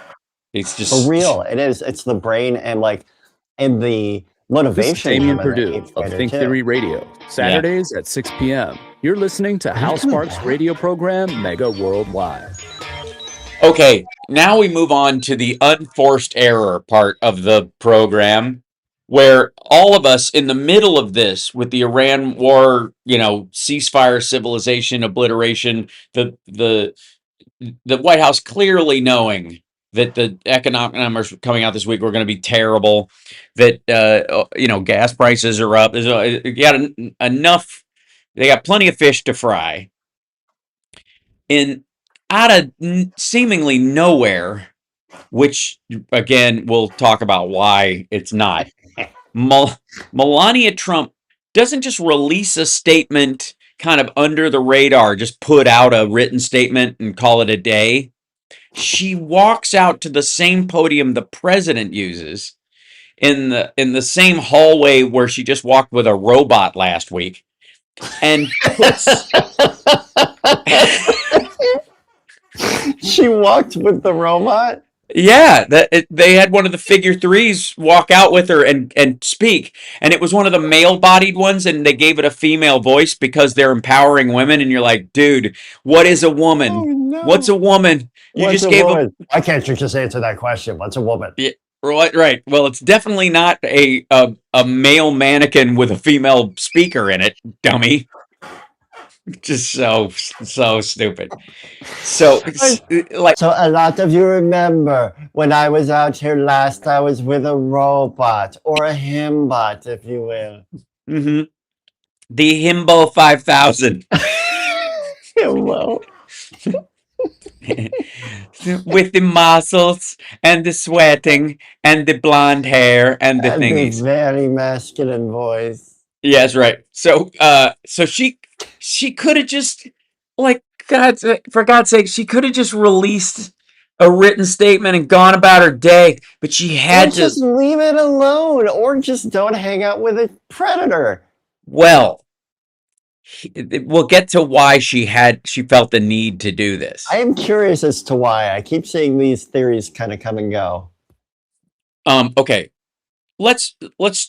it's just for real. It is. It's the brain and the motivation. This is Damian Perdue of Think Theory Radio. Saturdays at 6 p.m. You're listening to Hal Sparks' radio program, Mega Worldwide. Okay, now we move on to the unforced error part of the program, where all of us in the middle of this, with the Iran war, ceasefire, civilization, obliteration, the White House clearly knowing that the economic numbers coming out this week were going to be terrible, that gas prices are up. You got enough. They got plenty of fish to fry. Out of seemingly nowhere, which again we'll talk about why it's not. Melania Trump doesn't just release a statement kind of under the radar, just put out a written statement and call it a day. She walks out to the same podium the president uses in the same hallway where she just walked with a robot last week, and puts she walked with the robot. Yeah, they had one of the figure threes walk out with her and speak, and it was one of the male-bodied ones, and they gave it a female voice because they're empowering women. And you're like, dude, what is a woman? Oh, no. What's a woman? Why can't you just answer that question? What's a woman? Yeah, right. Well, it's definitely not a male mannequin with a female speaker in it, dummy. Just so stupid. So a lot of you remember when I was out here last, I was with a robot or a himbot, if you will. Mm-hmm. The Himbo 5000. Hello. With the muscles and the sweating and the blonde hair and the thingies. The very masculine voice. Yes, right. So she could have just, for God's sake, she could have just released a written statement and gone about her day, but she had to just leave it alone, or just don't hang out with a predator. Well, we'll get to why she felt the need to do this. I am curious as to why. I keep seeing these theories kind of come and go. Okay. Let's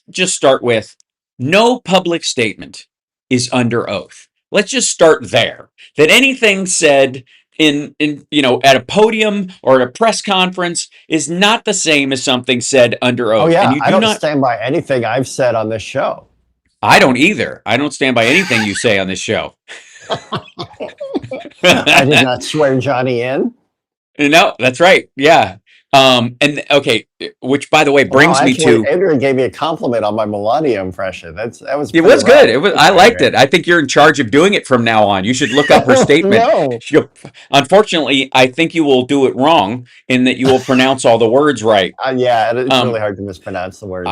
just start with no public statement is under oath. Let's just start there. That anything said in at a podium or at a press conference is not the same as something said under oath. Oh yeah, I don't stand by anything I've said on this show. I don't either. I don't stand by anything you say on this show. I did not swear Johnny in. No, that's right. Yeah. And okay, which by the way brings me to Adrian gave me a compliment on my Melania impression. That was good. I liked it. I think you're in charge of doing it from now on. You should look up her statement. No. Unfortunately, I think you will do it wrong in that you will pronounce all the words right. Yeah, it's really hard to mispronounce the words.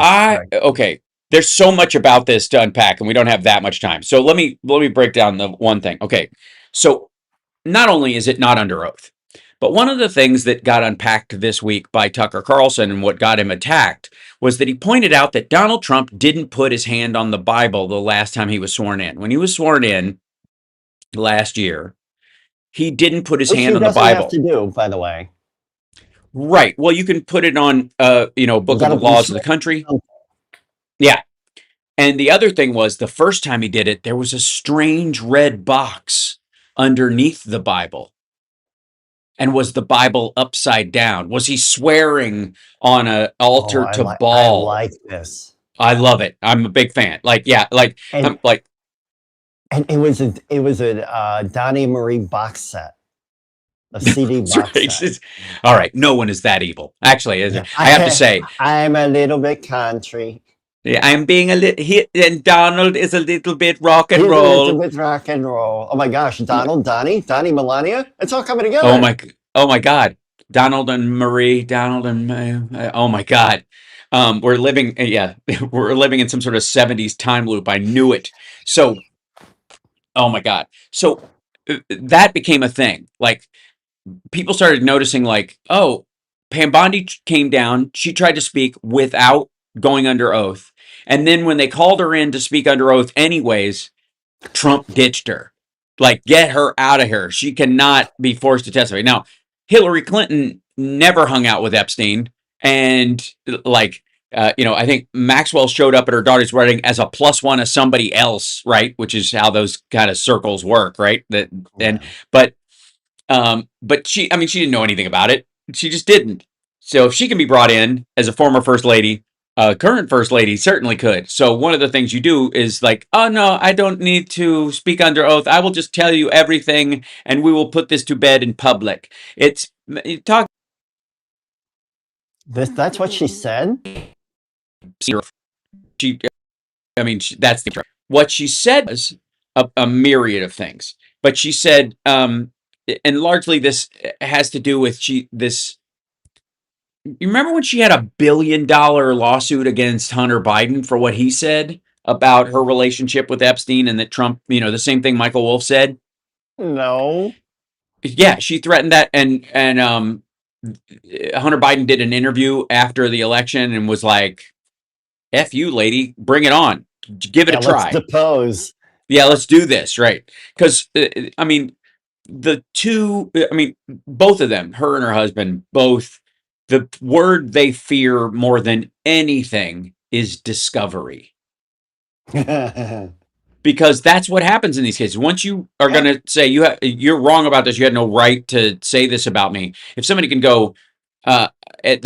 Okay. There's so much about this to unpack, and we don't have that much time. So let me break down the one thing. Okay. So not only is it not under oath, but one of the things that got unpacked this week by Tucker Carlson and what got him attacked was that he pointed out that Donald Trump didn't put his hand on the Bible the last time he was sworn in. When he was sworn in last year, he didn't put his hand on the Bible. Which he doesn't have to do, by the way. Right. Well, you can put it on, book of the laws of the country. Yeah. And the other thing was the first time he did it, there was a strange red box underneath the Bible. And was the Bible upside down? Was he swearing on an altar to Baal? I like this. I love it. I'm a big fan. And it was a Donnie Marie box set, a CD box set. All right, no one is that evil. Actually, I have to say, I'm a little bit country. Yeah, I'm being a little, and Donald is a little bit rock and roll. A little bit rock and roll. Oh my gosh, Donald, Donnie, Melania, it's all coming together. Oh my God, Donald and Marie, oh my God, we're living in some sort of 70s time loop. I knew it. So, oh my God, so that became a thing. Like people started noticing, like, oh, Pam Bondi came down. She tried to speak without going under oath. And then when they called her in to speak under oath anyways, Trump ditched her. Like, get her out of here. She cannot be forced to testify. Now, Hillary Clinton never hung out with Epstein. And I think Maxwell showed up at her daughter's wedding as a +1 of somebody else, right? Which is how those kind of circles work, right? But she didn't know anything about it. She just didn't. So if she can be brought in as a former first lady, current first lady certainly could. So one of the things you do is like, oh no, I don't need to speak under oath. I will just tell you everything, and we will put this to bed in public. That's what she said. That's what she said was a myriad of things. But she said, and largely this has to do with you remember when she had a $1 billion lawsuit against Hunter Biden for what he said about her relationship with Epstein, and that Trump, the same thing Michael Wolff said? No. Yeah, she threatened that, and Hunter Biden did an interview after the election and was like, F you, lady, bring it on. Give it a try. Let's depose. Yeah, let's do this, right? Because, both of them, her and her husband, both, the word they fear more than anything is discovery. Because that's what happens in these cases. Once you are going to say you're wrong about this, you had no right to say this about me. If somebody can go, that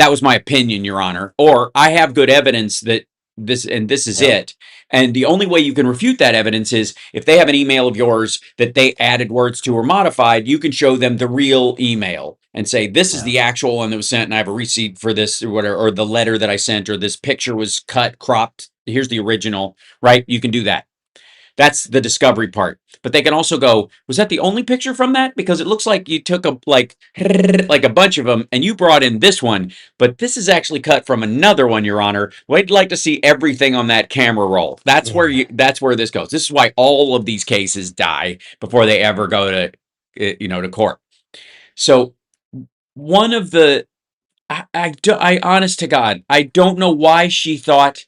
was my opinion, Your Honor, or I have good evidence that this is it. And the only way you can refute that evidence is if they have an email of yours that they added words to or modified, you can show them the real email and say, this is the actual one that was sent, and I have a receipt for this, or whatever, or the letter that I sent, or this picture was cut, cropped. Here's the original, right? You can do that. That's the discovery part. But they can also go, was that the only picture from that? Because it looks like you took a bunch of them and you brought in this one, but this is actually cut from another one, Your Honor. We'd like to see everything on that camera roll. That's where this goes. This is why all of these cases die before they ever go to court. So one of the, I honest to God, I don't know why she thought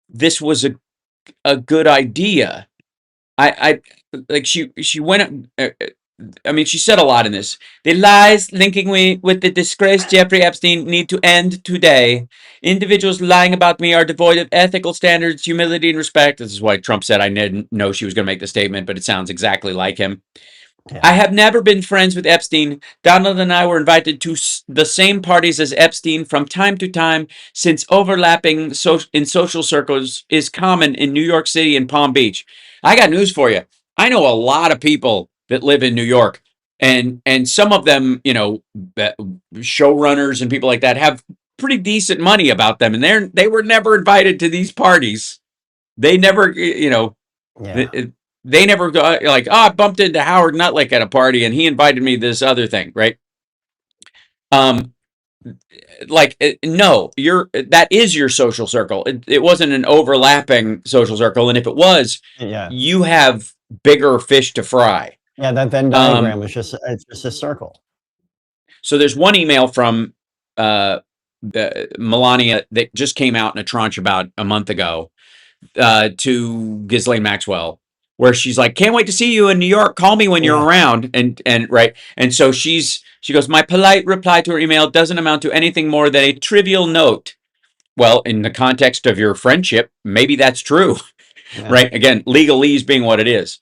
this was a good idea. She went. She said a lot in this. The lies linking me with the disgraced Jeffrey Epstein need to end today. Individuals lying about me are devoid of ethical standards, humility, and respect. This is why Trump said I didn't know she was going to make the statement, but it sounds exactly like him. Yeah. I have never been friends with Epstein. Donald and I were invited to the same parties as Epstein from time to time, since overlapping in social circles is common in New York City and Palm Beach. I got news for you. I know a lot of people that live in New York, and some of them, showrunners and people like that have pretty decent money about them, and they were never invited to these parties. They never, They never go like, I bumped into Howard Nutlick at a party and he invited me to this other thing, right? No, that is your social circle. It wasn't an overlapping social circle, and if it was, you have bigger fish to fry. Yeah, that Venn diagram is just a circle. So there's one email from Melania that just came out in a tranche about a month ago to Ghislaine Maxwell. where she's like, "Can't wait to see you in New York. Call me when you're around." And right, and so she goes, "My polite reply to her email doesn't amount to anything more than a trivial note." Well, in the context of your friendship, maybe that's true, right? Again, legalese being what it is.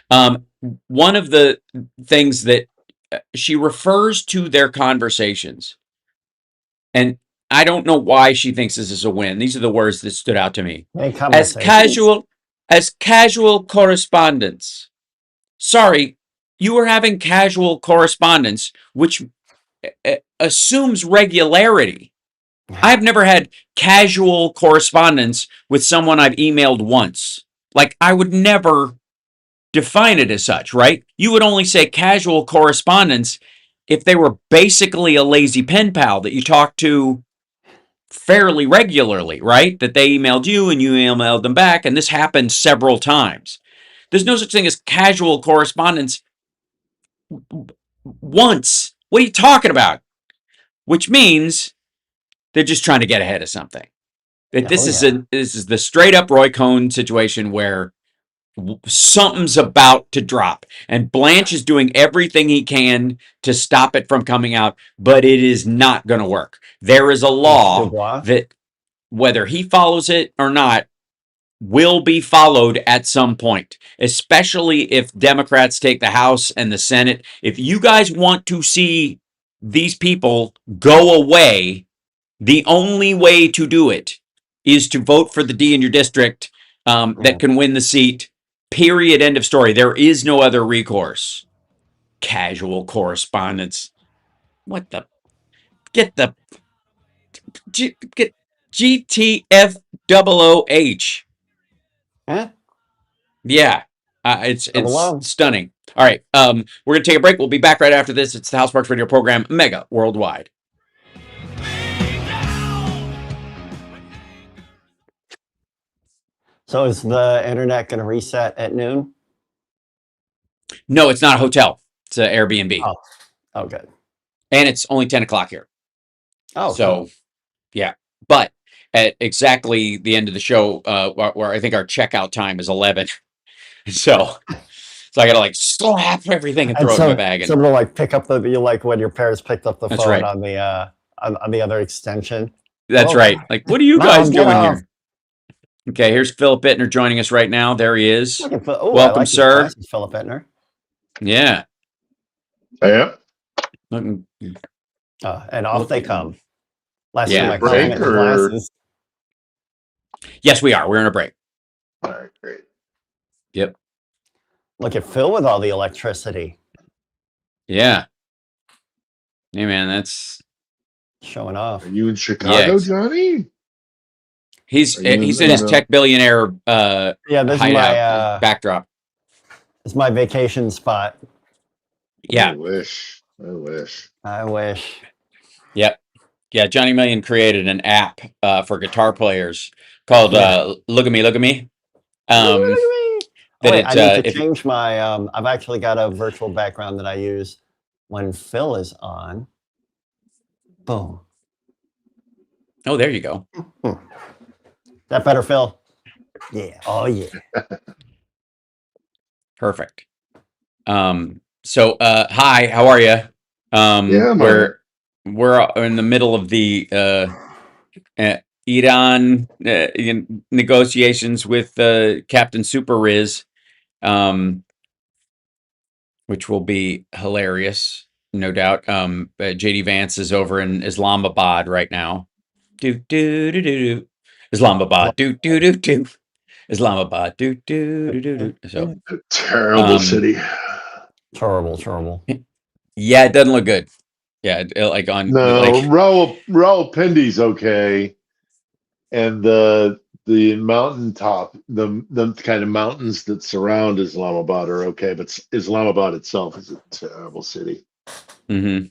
One of the things that she refers to their conversations, and I don't know why she thinks this is a win. These are the words that stood out to me. As casual correspondence. Sorry, you were having casual correspondence, which assumes regularity. I've never had casual correspondence with someone I've emailed once. Like, I would never define it as such, right? You would only say casual correspondence if they were basically a lazy pen pal that you talk to fairly regularly, right? That they emailed you and you emailed them back, and this happened several times. There's no such thing as casual correspondence once. What are you talking about? Which means they're just trying to get ahead of something. That this is the straight up Roy Cohn situation where something's about to drop, and Blanche is doing everything he can to stop it from coming out, but it is not going to work. There is a law that, whether he follows it or not, will be followed at some point, especially if Democrats take the House and the Senate. If you guys want to see these people go away, the only way to do it is to vote for the D in your district that can win the seat. Period. End of story. There is no other recourse. Casual correspondence. What the? Get GTFOOH. Huh? Yeah. It's stunning. All right. We're going to take a break. We'll be back right after this. It's the House Sparks Radio program, Mega Worldwide. So is the internet going to reset at noon? No, it's not a hotel. It's an Airbnb. Oh, good. And it's only 10 o'clock here. Oh, so cool. Yeah. But at exactly the end of the show, where I think our checkout time is 11. So I got to like slap everything and throw it in my bag. And someone will like pick up like when your parents picked up the phone right. on the on the other extension. That's right. Like, what are you guys doing here? Okay, here's Philip Bittner joining us right now. There he is. Welcome, sir. Philip Bittner. Yeah. Yeah. And off they come. Last Yeah. time I caught him in glasses. Yes, we are. We're in a break. All right, great. Yep. Look at Phil with all the electricity. Yeah. Hey, man, that's showing off. Are you in Chicago, Johnny? He's in his tech billionaire this is my backdrop. It's my vacation spot. Yeah. I wish. Yep. Yeah, Johnny Million created an app for guitar players called Look at Me. Look at me. I need to change my I've actually got a virtual background that I use when Phil is on. Boom. Oh, there you go. That better, Phil? Yeah. Oh, yeah. Perfect. So, hi, how are you? We're in the middle of the Iran negotiations with Captain Super Riz, which will be hilarious, no doubt. JD Vance is over in Islamabad right now. Islamabad. Islamabad. So terrible city. Terrible. Yeah, it doesn't look good. Yeah, like on Rawalpindi's okay, and the mountaintop, the kind of mountains that surround Islamabad are okay, but Islamabad itself is a terrible city. Mm-hmm.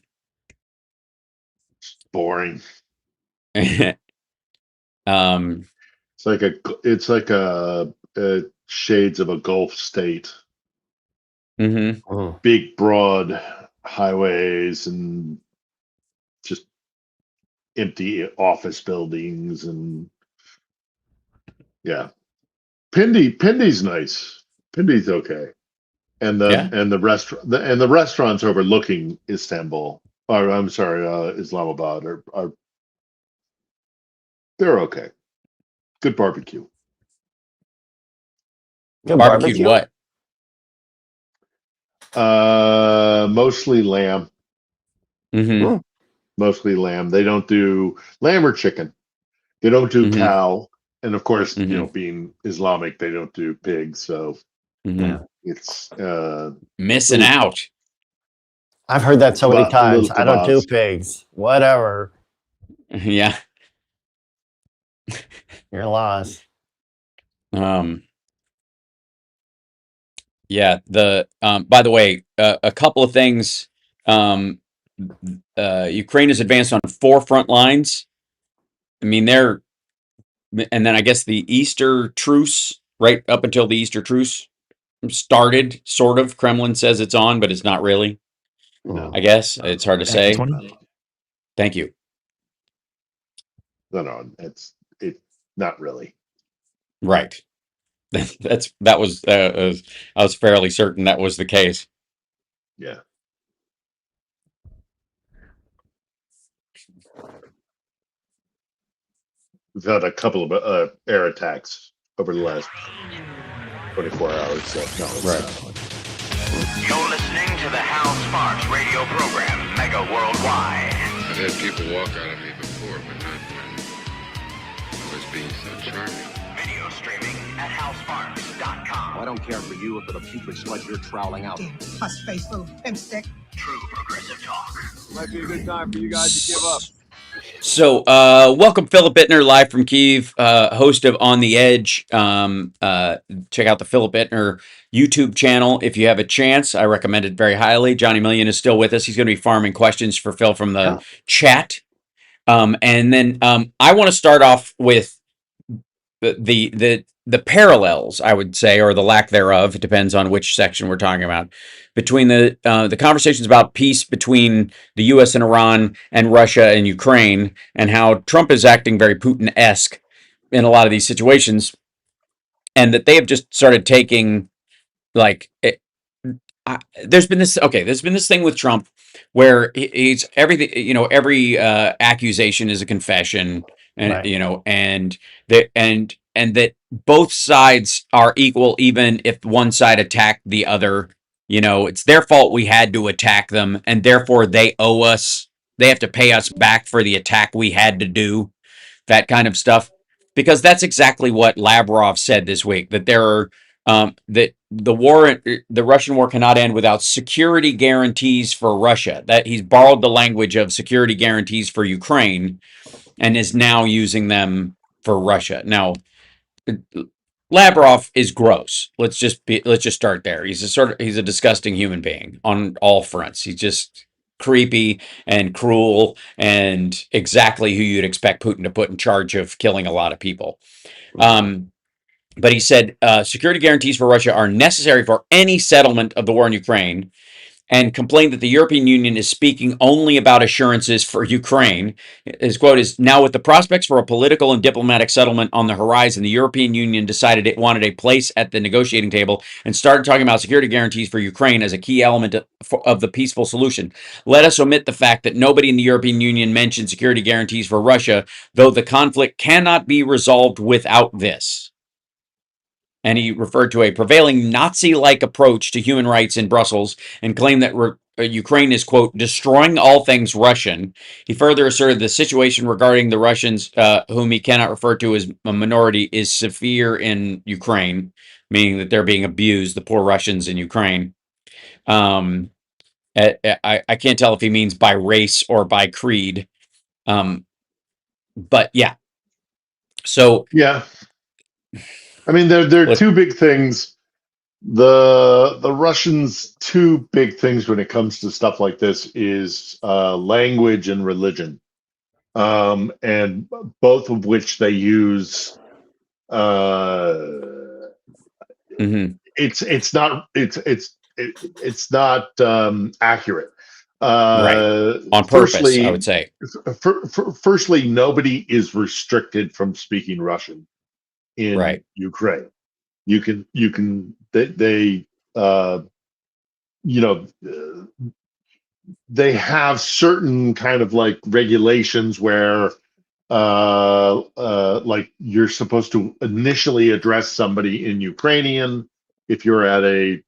It's boring. It's like a shades of a Gulf state. Mm-hmm. Big, broad highways and just empty office buildings and Pindy's nice. Pindy's okay. And the restaurants overlooking Istanbul, or I'm sorry, Islamabad are they're okay. Good barbecue. Good Barbecued barbecue? what? Mostly lamb. Mm-hmm. Mostly lamb. They don't do lamb or chicken. They don't do Mm-hmm. cow. And of course, Mm-hmm. being Islamic, they don't do pig. So Mm-hmm. it's Missing out. I've heard that so many times. little I don't do kebabs. pigs. Whatever. Yeah. You're lost. Yeah. By the way, a couple of things. Ukraine has advanced on 4 front lines. I mean, and then I guess the Easter truce, right up until the Easter truce started, sort of. Kremlin says it's on, but it's not really. No. I guess it's hard to say. Thank you. No, it's not really. Right. I was fairly certain that was the case. Yeah. We've had a couple of air attacks over the last 24 hours. So no, it's Right. You're listening to the Hal Sparks radio program, Mega Worldwide. I've had people walk out of me before, but not when I was being so charming. Video streaming at halsparks.com. I don't care for you if the putrid sludge you're troweling out. Puss-faced little pimp stick. True progressive talk. Might be a good time for you guys to give up. So, welcome, Philip Bittner, live from Kyiv, host of On the Edge. Check out the Philip Bittner YouTube channel if you have a chance. I recommend it very highly. Johnny Million is still with us. He's going to be farming questions for Phil from the chat. And then I want to start off with the parallels, I would say, or the lack thereof. It depends on which section we're talking about, between the conversations about peace between the U.S. and Iran and Russia and Ukraine, and how Trump is acting very Putin-esque in a lot of these situations, and that they have just started taking there's been this thing with Trump where he's everything, every accusation is a confession, and Right. and that both sides are equal, even if one side attacked the other. It's their fault, we had to attack them, and therefore they owe us, they have to pay us back for the attack we had to do, that kind of stuff. Because that's exactly what Lavrov said this week, that there are that the Russian war cannot end without security guarantees for Russia. That he's borrowed the language of security guarantees for Ukraine and is now using them for Russia. Now, Lavrov is gross. Let's just start there. He's a disgusting human being on all fronts. He's just creepy and cruel and exactly who you'd expect Putin to put in charge of killing a lot of people. But he said security guarantees for Russia are necessary for any settlement of the war in Ukraine, and complained that the European Union is speaking only about assurances for Ukraine. His quote is, "Now, with the prospects for a political and diplomatic settlement on the horizon, the European Union decided it wanted a place at the negotiating table and started talking about security guarantees for Ukraine as a key element of the peaceful solution. Let us omit the fact that nobody in the European Union mentioned security guarantees for Russia, though the conflict cannot be resolved without this." And he referred to a prevailing Nazi-like approach to human rights in Brussels and claimed that Ukraine is, quote, destroying all things Russian. He further asserted the situation regarding the Russians, whom he cannot refer to as a minority, is severe in Ukraine, meaning that they're being abused, the poor Russians in Ukraine. I can't tell if he means by race or by creed. But yeah. So yeah. I mean, there are two big things. The Russians' two big things when it comes to stuff like this is language and religion, and both of which they use. It's not accurate. Right. On purpose, I would say. Firstly, nobody is restricted from speaking Russian in right. Ukraine. they you know, they have certain kind of like regulations where like you're supposed to initially address somebody in Ukrainian if you're at a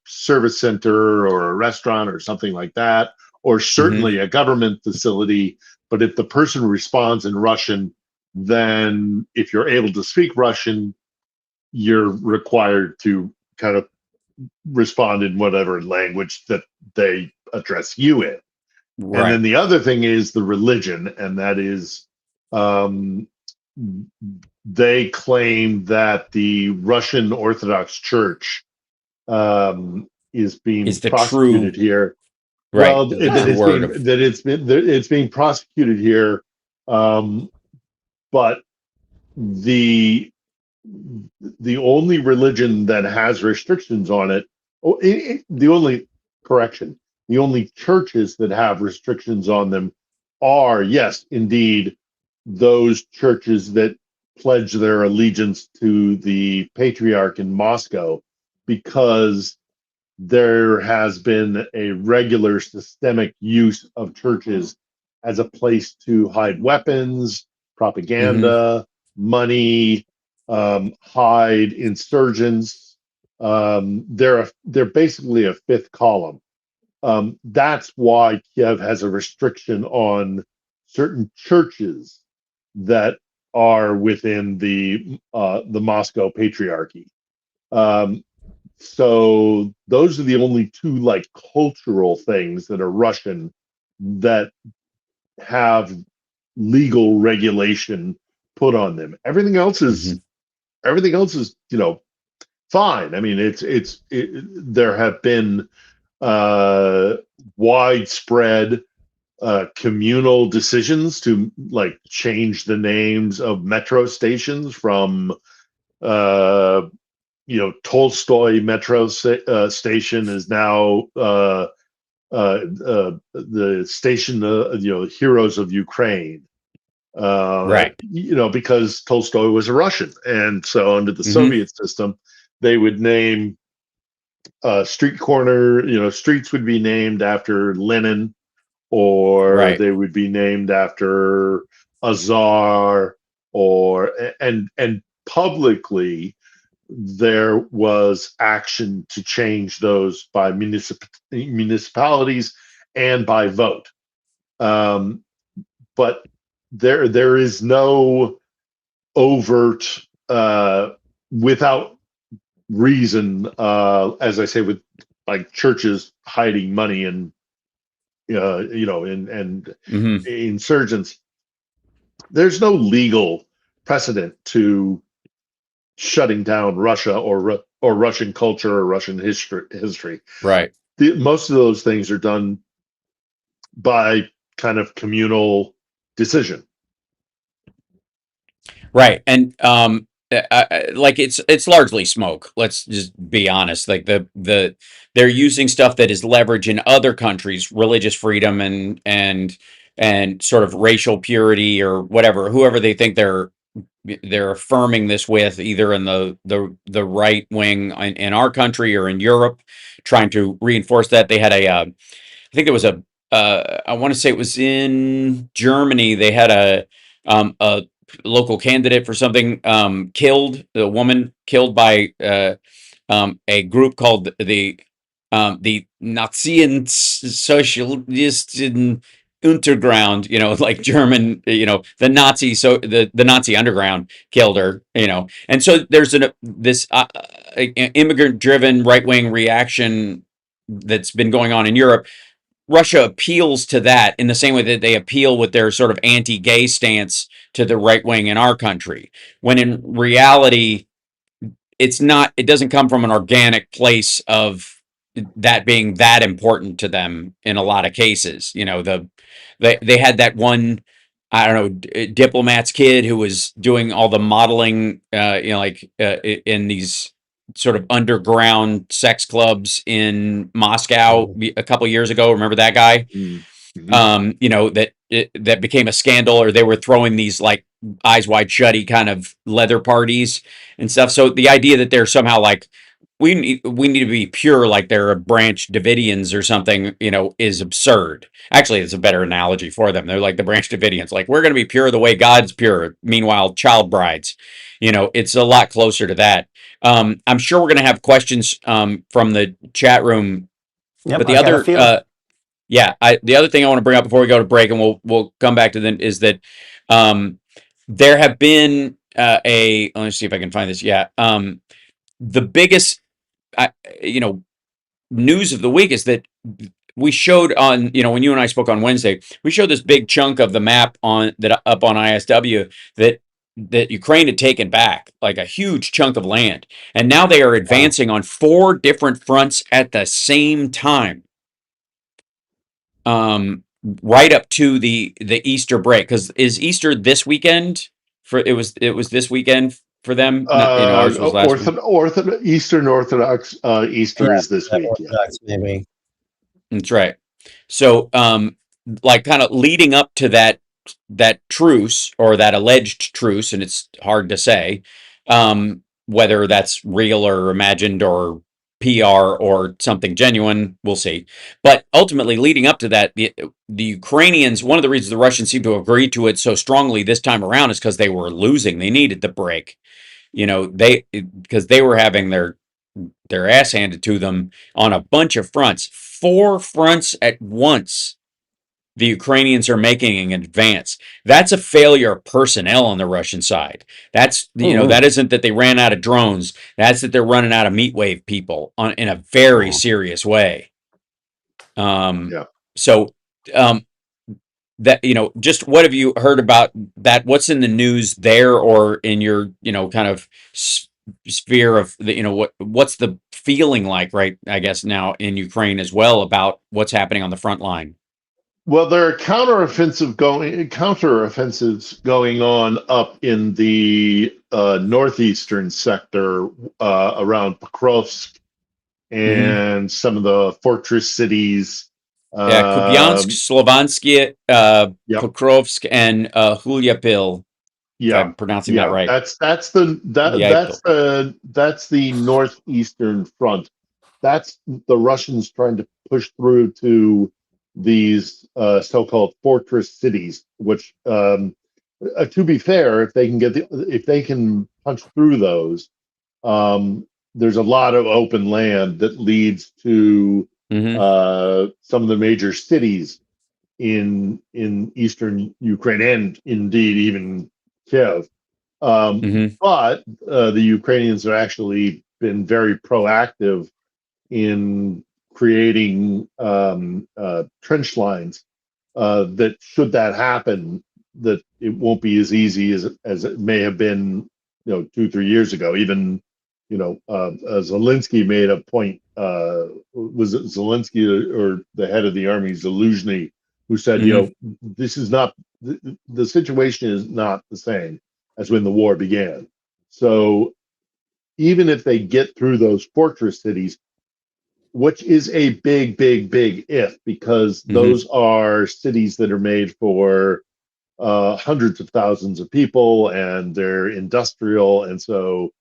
service center or a restaurant or something like that, or certainly a government facility. But if the person responds in Russian, then if you're able to speak Russian, you're required to kind of respond in whatever language that they address you in. Right. And then the other thing is the religion, and that is they claim that the Russian Orthodox Church is being prosecuted here. Right. Well, it's being prosecuted here, but the only religion that has restrictions on it, the only churches that have restrictions on them are, yes, indeed, those churches that pledge their allegiance to the patriarch in Moscow, because there has been a regular systemic use of churches as a place to hide weapons, propaganda, money, hide insurgents. They're basically a fifth column. That's why Kiev has a restriction on certain churches that are within the Moscow Patriarchy. So those are the only two like cultural things that are Russian that have legal regulation put on them. Everything else is fine. I mean, there have been widespread communal decisions to like change the names of metro stations from Tolstoy metro station is now the station Heroes of Ukraine, right? Because Tolstoy was a Russian, and so under the Soviet system, they would name street corner, streets would be named after Lenin, or they would be named after a czar, and publicly there was action to change those by municipalities and by vote. But there is no overt without reason, as I say, with like churches hiding money and insurgents. There's no legal precedent to shutting down Russia or Russian culture or Russian history. Right. Most of those things are done by kind of communal decision. Right. And like it's largely smoke. Let's just be honest. Like they're using stuff that is leverage in other countries, religious freedom and sort of racial purity or whatever, whoever they think they're affirming this with, either in the right wing in our country or in Europe, trying to reinforce that. They had I think there was I want to say it was in Germany. They had a local candidate for something killed, a woman killed by a group called the Nazien Socialisten Unterground, like German, the Nazi, so the Nazi underground killed her, and so there's this immigrant driven right wing reaction that's been going on in Europe. Russia appeals to that in the same way that they appeal with their sort of anti-gay stance to the right wing in our country, when in reality it doesn't come from an organic place of that being that important to them in a lot of cases. They had that one, I don't know, diplomat's kid who was doing all the modeling, in these sort of underground sex clubs in Moscow a couple years ago. Remember that guy? That became a scandal, or they were throwing these like eyes wide shutty kind of leather parties and stuff. So the idea that they're somehow like we need to be pure, like they're a branch Davidians or something, is absurd. Actually, it's a better analogy for them. They're like the branch Davidians, like we're going to be pure the way God's pure. Meanwhile, child brides, it's a lot closer to that. I'm sure we're going to have questions from the chat room. Yep, But the I got a other, few. the other thing I want to bring up before we go to break, and we'll come back to them, is that there have been let me see if I can find this. Yeah, the biggest news of the week is that we showed on, when you and I spoke on Wednesday, we showed this big chunk of the map up on ISW that Ukraine had taken back, like a huge chunk of land, and now they are advancing on 4 different fronts at the same time. Right up to the Easter break, because is Easter this weekend? It was this weekend for them. Ours was last week. Eastern Orthodox Easter is this week. Orthodox, maybe. That's right. So, like, kind of leading up to that truce, or that alleged truce, and it's hard to say whether that's real or imagined or PR or something genuine. We'll see. But ultimately, leading up to that, the Ukrainians, one of the reasons the Russians seem to agree to it so strongly this time around is because they were losing. They needed the break. Because they were having their ass handed to them on a bunch of fronts. 4 fronts at once the Ukrainians are making an advance. That's a failure of personnel on the Russian side. That's, that isn't that they ran out of drones. That's that they're running out of meat wave people in a very serious way. So that, just what have you heard about that? What's in the news there, or in your, kind of sphere of the, what's the feeling like, right, I guess now in Ukraine as well, about what's happening on the front line? Well, there are counteroffensives going on up in the northeastern sector around Pokrovsk and some of the fortress cities. Kupiansk, Slovansky, Pokrovsk, and Hulyapil. Yeah, if I'm pronouncing that right. That's the northeastern front. That's the Russians trying to push through to these so-called fortress cities, which, to be fair, if they can punch through those, there's a lot of open land that leads to some of the major cities in eastern Ukraine, and indeed even Kiev. But the Ukrainians have actually been very proactive in creating trench lines that, should that happen, that it won't be as easy as it may have been 2-3 years ago. Even Zelensky made a point, was it Zelensky or the head of the army, Zaluzhny, who said, this is not, the situation is not the same as when the war began. So even if they get through those fortress cities, which is a big, big, big if, because those are cities that are made for hundreds of thousands of people, and they're industrial. And so,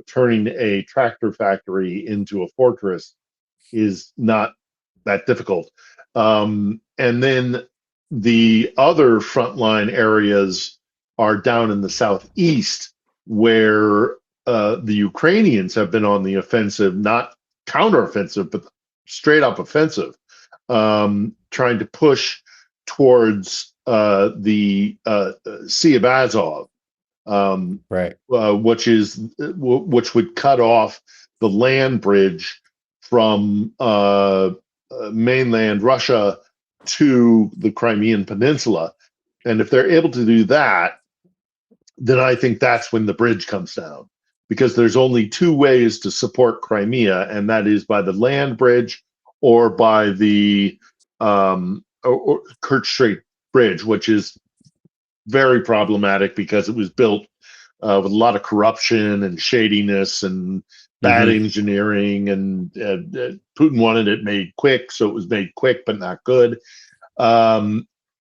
turning a tractor factory into a fortress is not that difficult. And then the other frontline areas are down in the southeast, where the Ukrainians have been on the offensive, not counteroffensive, but straight up offensive, trying to push towards the Sea of Azov, which would cut off the land bridge from mainland Russia to the Crimean Peninsula. And if they're able to do that, then I think that's when the bridge comes down, because there's only 2 ways to support Crimea, and that is by the land bridge or by the Kerch Strait Bridge, which is very problematic because it was built with a lot of corruption and shadiness and bad engineering, and Putin wanted it made quick, so it was made quick but not good.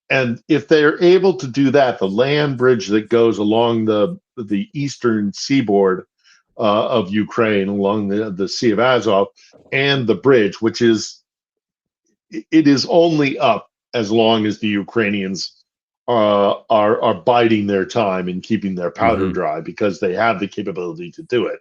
And if they're able to do that, the land bridge that goes along the eastern seaboard of Ukraine, along the Sea of Azov, and the bridge, which is it is only up as long as the Ukrainians are biding their time and keeping their powder dry, because they have the capability to do it.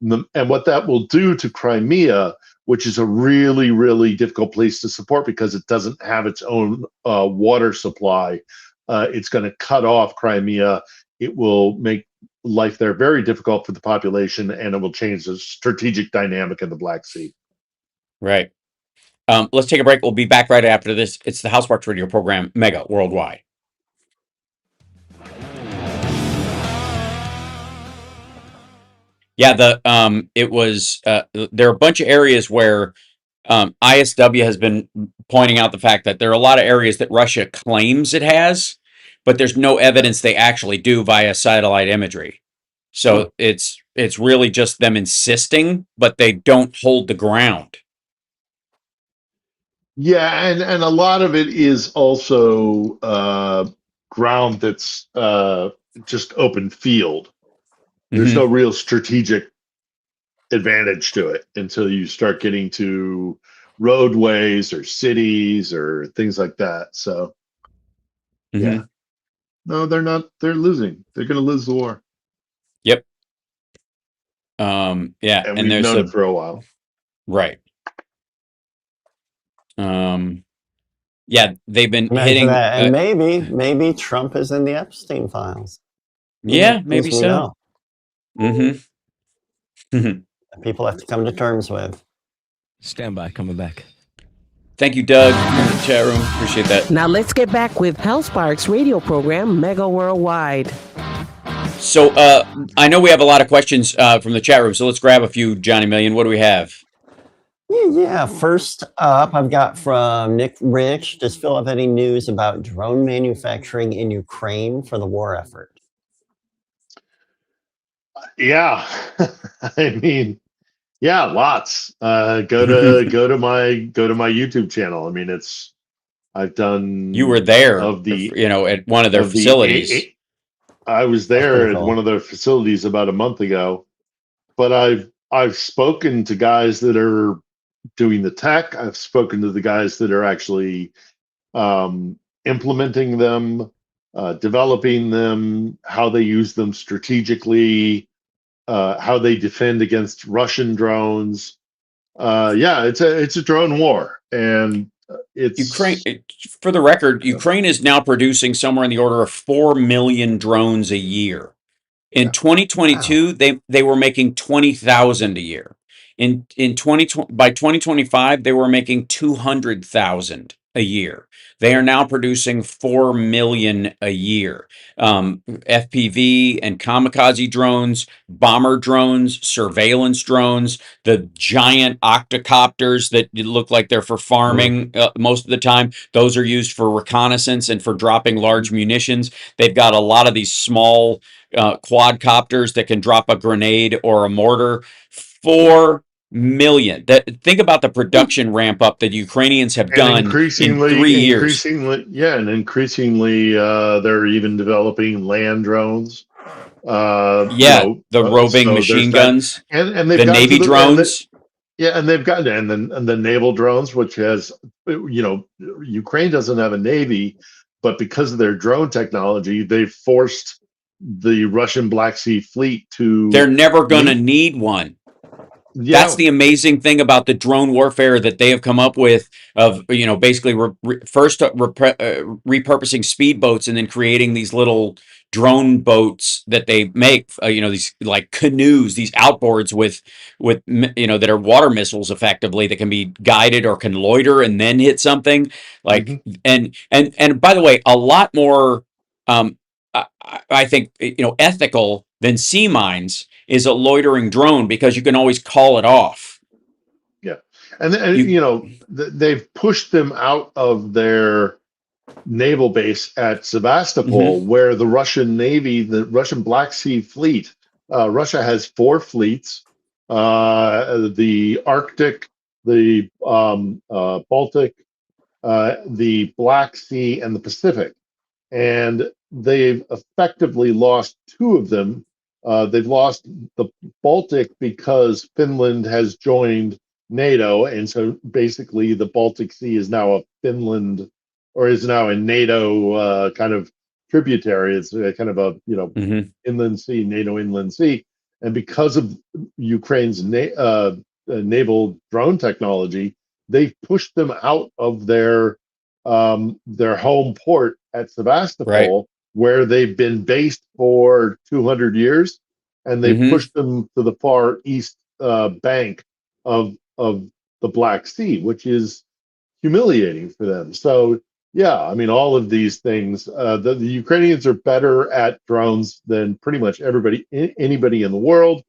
And what that will do to Crimea, which is a really, really difficult place to support because it doesn't have its own water supply, it's going to cut off Crimea. It will make life there very difficult for the population, and it will change the strategic dynamic in the Black Sea. Right. Let's take a break. We'll be back right after this. It's the Houseparks Radio program, Mega Worldwide. Yeah, it was there are a bunch of areas where ISW has been pointing out the fact that there are a lot of areas that Russia claims it has, but there's no evidence they actually do via satellite imagery. So it's really just them insisting, but they don't hold the ground. Yeah, and a lot of it is also ground that's just open field. There's no real strategic advantage to it until you start getting to roadways or cities or things like that. So, yeah. No, they're not. They're losing. They're going to lose the war. Yep. Yeah, and we've known it for a while. Right. Yeah, they've been hitting that. And maybe Trump is in the Epstein files. Yeah, maybe so. People have to come to terms with. Stand by, coming back. Thank you, Doug, in the chat room. Appreciate that. Now let's get back with Houseparks radio program, Mega Worldwide. So I know we have a lot of questions from the chat room, so let's grab a few, Johnny Million. What do we have? Yeah, first up, I've got from Nick Rich. Does Phil have any news about drone manufacturing in Ukraine for the war effort? Yeah, I mean, yeah, lots. Go to my YouTube channel. I mean, I've done. You were there, at one of their facilities. I was there at one of their facilities about a month ago, but I've spoken to guys that are doing the tech. I've spoken to the guys that are actually implementing them, developing them, how they use them strategically, how they defend against Russian drones. Yeah, it's a drone war, and it's Ukraine. For the record, Ukraine is now producing somewhere in the order of 4 million drones a year. In 2022, they were making 20,000 a year. By 2025, they were making 200,000 a year. They are now producing 4 million a year. FPV and kamikaze drones, bomber drones, surveillance drones, the giant octocopters that look like they're for farming most of the time. Those are used for reconnaissance and for dropping large munitions. They've got a lot of these small quadcopters that can drop a grenade or a mortar. 4 million. Think about the production ramp up that Ukrainians have done in 3 years. Increasingly, they're even developing land drones. The roving machine guns, and they've the Navy drones. And they've gotten and the naval drones, which has, Ukraine doesn't have a navy, but because of their drone technology, they've forced the Russian Black Sea Fleet to. They're never going to need one. Yeah. That's the amazing thing about the drone warfare that they have come up with of, basically first repurposing speedboats and then creating these little drone boats that they make, these like canoes, these outboards with that are water missiles effectively that can be guided or can loiter and then hit something like, and by the way, a lot more, I think, ethical than sea mines is a loitering drone because you can always call it off. Yeah. And they've pushed them out of their naval base at Sevastopol, where the Russian Navy, the Russian Black Sea Fleet, Russia has 4 fleets, the Arctic, the Baltic, the Black Sea and the Pacific, and they've effectively lost two of them. They've lost the Baltic because Finland has joined NATO, and so basically the Baltic Sea is now a Finland, or is now a NATO kind of tributary. It's kind of a inland sea, NATO inland sea, and because of Ukraine's naval drone technology, they've pushed them out of their home port at Sevastopol, where they've been based for 200 years, and they pushed them to the far east bank of the Black Sea, which is humiliating for them. So, yeah, I mean, all of these things, the Ukrainians are better at drones than pretty much anybody in the world.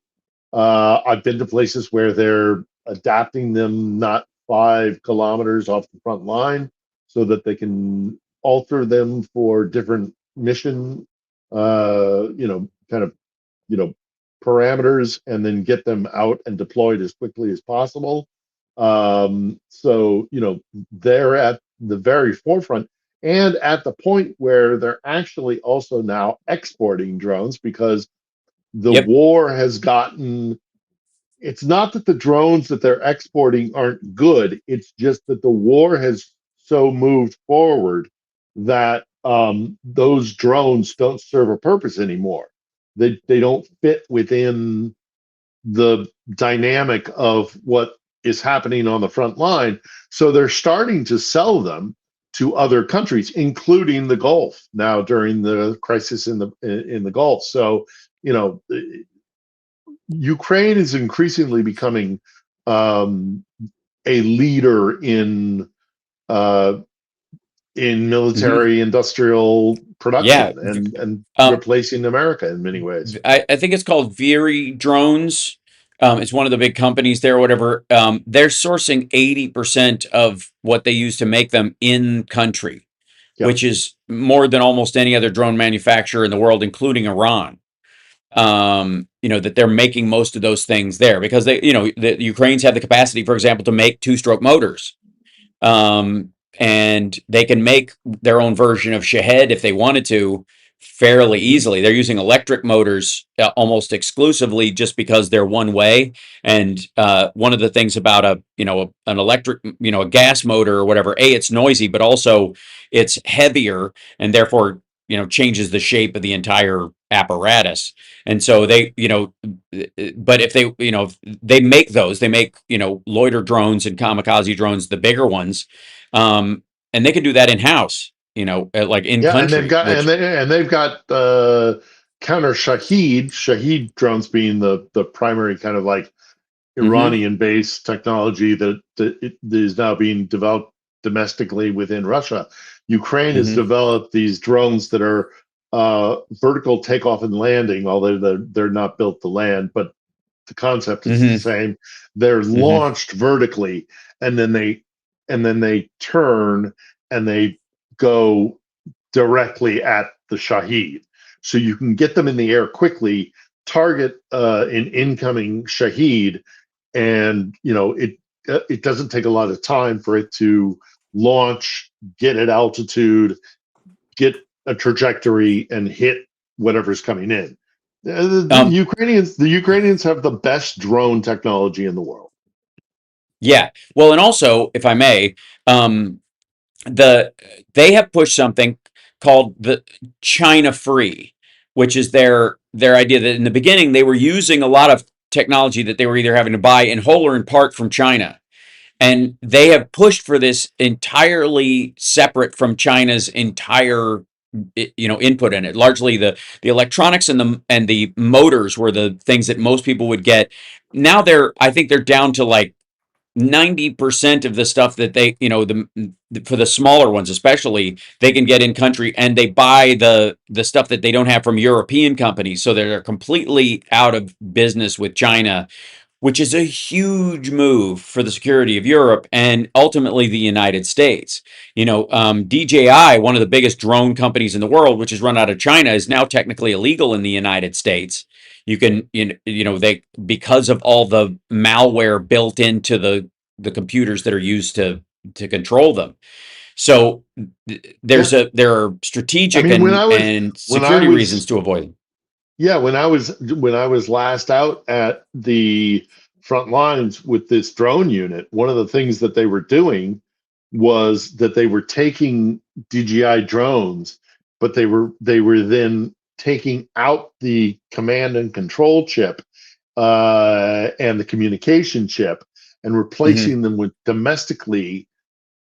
I've been to places where they're adapting them not 5 kilometers off the front line, so that they can alter them for different mission, parameters, and then get them out and deployed as quickly as possible. So, they're at the very forefront, and at the point where they're actually also now exporting drones, because the war has gotten. It's not that the drones that they're exporting aren't good. It's just that the war has so moved forward that those drones don't serve a purpose anymore. They don't fit within the dynamic of what is happening on the front line. So they're starting to sell them to other countries, including the Gulf now during the crisis in the Gulf. So, Ukraine is increasingly becoming a leader in military industrial production, and replacing America in many ways. I think it's called Viri Drones. It's one of the big companies there, or whatever. They're sourcing 80% of what they use to make them in country, which is more than almost any other drone manufacturer in the world, including Iran. That they're making most of those things there because the Ukrainians have the capacity, for example, to make 2-stroke motors. And they can make their own version of Shahed if they wanted to fairly easily. They're using electric motors almost exclusively just because they're one way. And one of the things about an electric, a gas motor or whatever, it's noisy, but also it's heavier and therefore, changes the shape of the entire apparatus. And so they, but if they, they make those, they make, loiter drones and kamikaze drones, the bigger ones. And they can do that in house, like in country. And they've got counter Shahed drones being the primary kind of like Iranian-based technology that is now being developed domestically within Russia. Ukraine has developed these drones that are vertical takeoff and landing, although they're not built to land, but the concept is the same. They're launched vertically, and then they turn and they go directly at the Shahed. So you can get them in the air quickly, target an incoming Shahed, and it doesn't take a lot of time for it to launch, get at altitude, get a trajectory, and hit whatever's coming in. The Ukrainians have the best drone technology in the world. Yeah. Well, and also, if I may, they have pushed something called the China Free, which is their idea that in the beginning they were using a lot of technology that they were either having to buy in whole or in part from China. And they have pushed for this entirely separate from China's entire input in it. Largely the electronics and the motors were the things that most people would get. Now I think they're down to like 90% of the stuff that they, for the smaller ones especially, they can get in country, and they buy the stuff that they don't have from European companies. So they're completely out of business with China, which is a huge move for the security of Europe and ultimately the United States. DJI, one of the biggest drone companies in the world, which is run out of China, is now technically illegal in the United States. You can, they, because of all the malware built into the computers that are used to control them. So there are strategic and security reasons to avoid them. Yeah, when I was last out at the front lines with this drone unit, one of the things that they were doing was that they were taking DJI drones, but they were then taking out the command and control chip and the communication chip and replacing them with domestically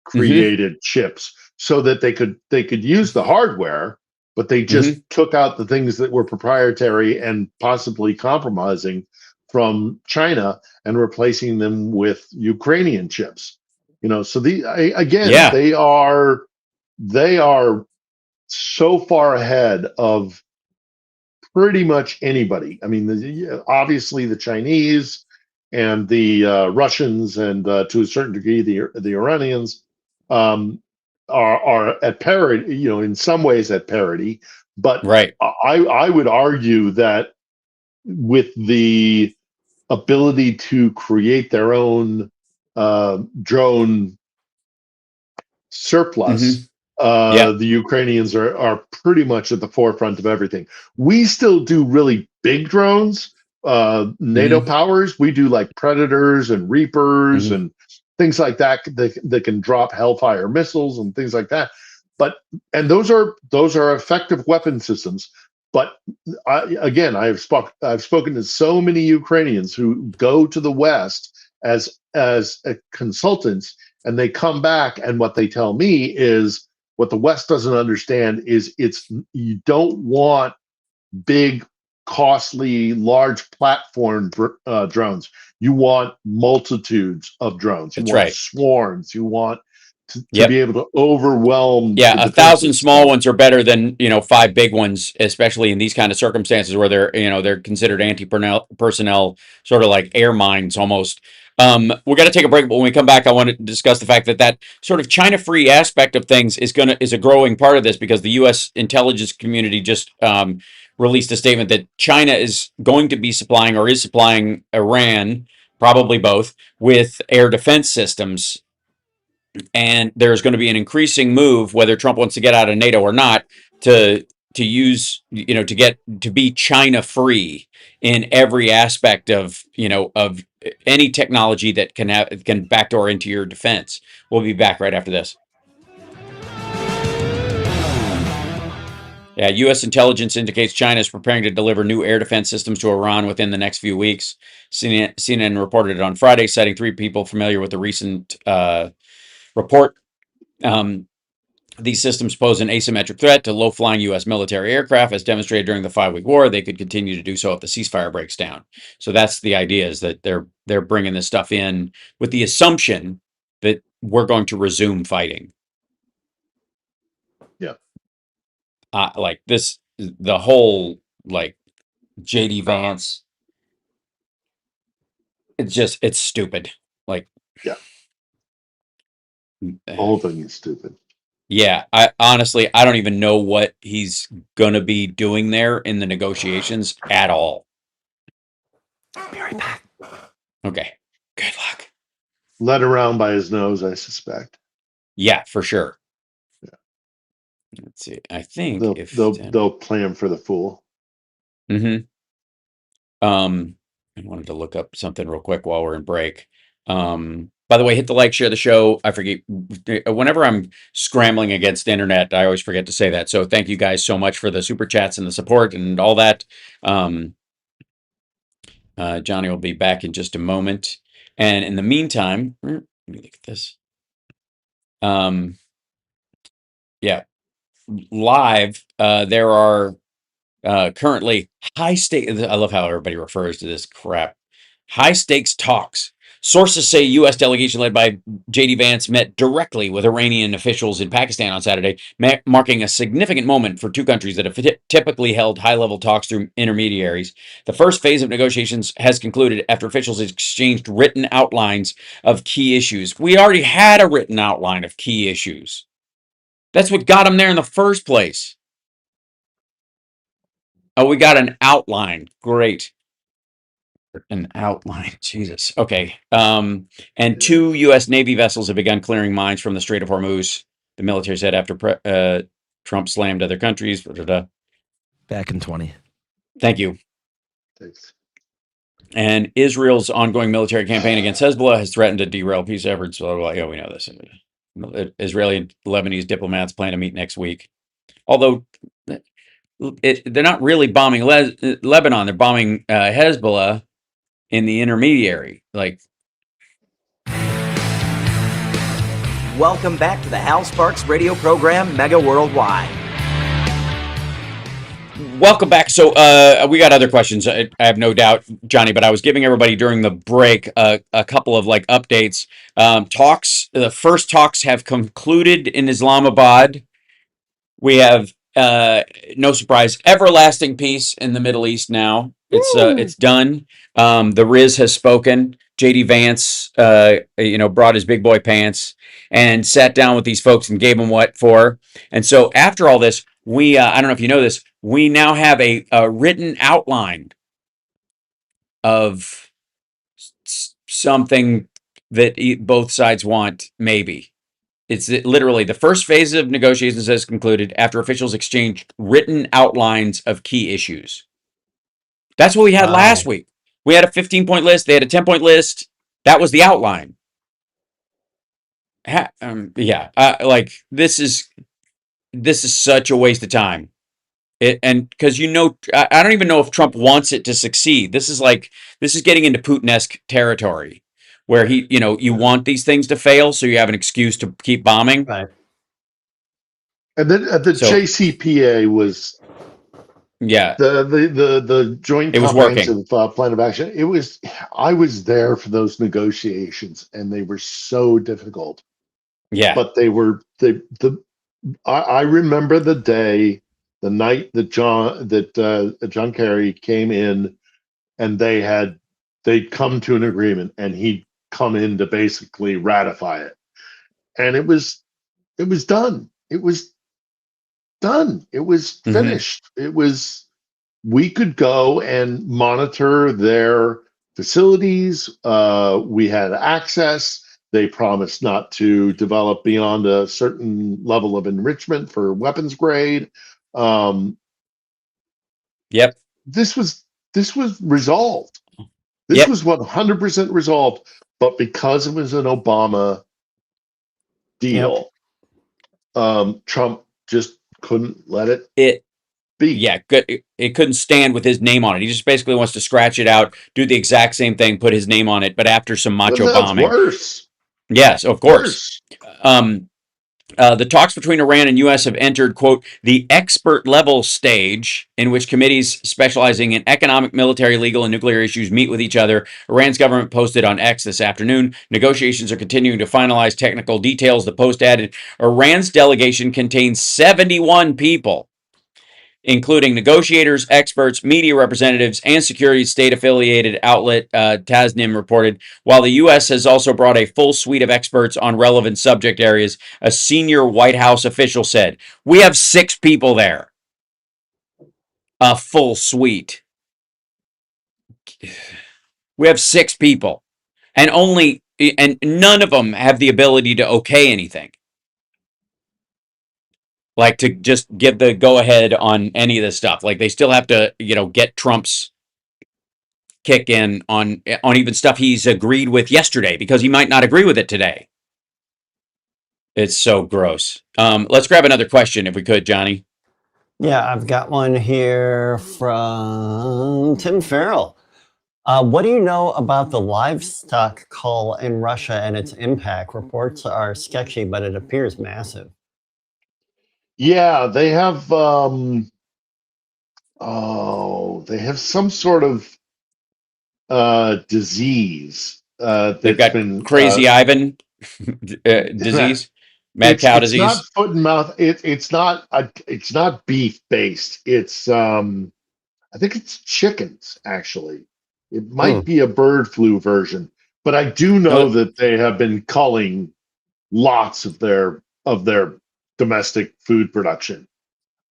created chips so that they could use the hardware, but they just took out the things that were proprietary and possibly compromising from China and replacing them with Ukrainian chips. So they are so far ahead of pretty much anybody. I mean, obviously the Chinese and the Russians and to a certain degree the Iranians are at parity. In some ways at parity, but I would argue that with the ability to create their own drone surplus. The Ukrainians are pretty much at the forefront of everything. We still do really big drones, NATO powers. We do like Predators and Reapers and things like that that can drop Hellfire missiles and things like that. And those are effective weapon systems. But I've spoken to so many Ukrainians who go to the West as consultants, and they come back, and what they tell me is what the West doesn't understand is you don't want big, costly, large platform drones. You want multitudes of drones. You want swarms. You want to be able to overwhelm. Yeah, 1,000 small ones are better than 5 big ones, especially in these kind of circumstances where they're considered anti-personnel, sort of like air mines almost. We're going to take a break, but when we come back, I want to discuss the fact that sort of China-free aspect of things is a growing part of this, because the U.S. intelligence community just released a statement that China is going to be supplying, or is supplying, Iran, probably both, with air defense systems. And there's going to be an increasing move, whether Trump wants to get out of NATO or not, to use, to be China free in every aspect of any technology that can backdoor into your defense. We'll be back right after this. Yeah, U.S. intelligence indicates China is preparing to deliver new air defense systems to Iran within the next few weeks. CNN reported it on Friday, citing 3 people familiar with the recent report. These systems pose an asymmetric threat to low-flying U.S. military aircraft, as demonstrated during the 5-week war. They could continue to do so if the ceasefire breaks down. So that's the idea, is that they're bringing this stuff in with the assumption that we're going to resume fighting. Yeah. Like this, the whole JD Vance. It's stupid. Yeah. The whole thing is stupid. Yeah, I honestly don't even know what he's gonna be doing there in the negotiations at all. I'll be right back. Okay, good luck. Led around by his nose, I suspect. Yeah, for sure. Yeah. Let's see. I think they'll play him for the fool. I wanted to look up something real quick while we're in break. By the way, hit the like, share the show. I forget, whenever I'm scrambling against the internet, I always forget to say that. So thank you guys so much for the super chats and the support and all that. Johnny will be back in just a moment. And in the meantime, let me look at this. Yeah, live, there are currently high stakes. I love how everybody refers to this crap. High stakes talks. Sources say U.S. delegation led by J.D. Vance met directly with Iranian officials in Pakistan on Saturday, marking a significant moment for 2 countries that have typically held high-level talks through intermediaries. The first phase of negotiations has concluded after officials exchanged written outlines of key issues. We already had a written outline of key issues. That's what got them there in the first place. Oh, we got an outline. Great. An outline. Jesus. Okay. And 2 U.S. Navy vessels have begun clearing mines from the Strait of Hormuz. the military said after Trump slammed other countries. Back in 20. Thank you. Thanks. And Israel's ongoing military campaign against Hezbollah has threatened to derail peace efforts. Blah, blah, blah. Yeah, we know this. Israeli and Lebanese diplomats plan to meet next week. Although they're not really bombing Lebanon, they're bombing Hezbollah in the intermediary. Like, welcome back to the Hal Sparks radio program, Mega Worldwide. Welcome back. So we got other questions, I have no doubt, Johnny, but I was giving everybody during the break a couple of like updates. The first talks have concluded in Islamabad. We have, no surprise, everlasting peace in the Middle East now. It's done. The Riz has spoken. JD Vance, brought his big boy pants and sat down with these folks and gave them what for. And so after all this, we, I don't know if you know this, we now have a written outline of something that both sides want, maybe. It's literally the first phase of negotiations has concluded after officials exchanged written outlines of key issues. That's what we had last week. We had a 15-point list. They had a 10-point list. That was the outline. This is such a waste of time. And because I don't even know if Trump wants it to succeed. This is getting into Putin-esque territory, where you want these things to fail, so you have an excuse to keep bombing. Right. And then the JCPA was the Joint Comprehensive Plan of Action. I was there for those negotiations, and they were so difficult. Yeah, but I remember the night that John Kerry came in, and they'd come to an agreement, and he'd come in to basically ratify it, and it was done. It was done. It was finished. We could go and monitor their facilities. We had access. They promised not to develop beyond a certain level of enrichment for weapons grade. Yep. This was resolved. This was 100% resolved. But because it was an Obama deal, Trump just couldn't let it be. Yeah, it couldn't stand with his name on it. He just basically wants to scratch it out, do the exact same thing, put his name on it, but after some macho bombing. Worse. Yes, of course. The talks between Iran and U.S. have entered, quote, the expert level stage, in which committees specializing in economic, military, legal, and nuclear issues meet with each other. Iran's government posted on X this afternoon. Negotiations are continuing to finalize technical details. The Post added, Iran's delegation contains 71 people, including negotiators, experts, media representatives, and security state-affiliated outlet Tasnim reported. While the U.S. has also brought a full suite of experts on relevant subject areas, a senior White House official said, we have 6 people there. A full suite. We have 6 people. And none of them have the ability to okay anything. Like, to just give the go-ahead on any of this stuff. Like, they still have to, get Trump's kick in on even stuff he's agreed with yesterday, because he might not agree with it today. It's so gross. Let's grab another question if we could, Johnny. Yeah, I've got one here from Tim Farrell. What do you know about the livestock cull in Russia and its impact? Reports are sketchy, but it appears massive. Yeah, they have they have some sort of disease. They've got crazy Ivan disease, mad cow disease. It's not foot and mouth. It's not beef based. It's I think it's chickens actually. It might be a bird flu version, but I do know that they have been culling lots of their domestic food production.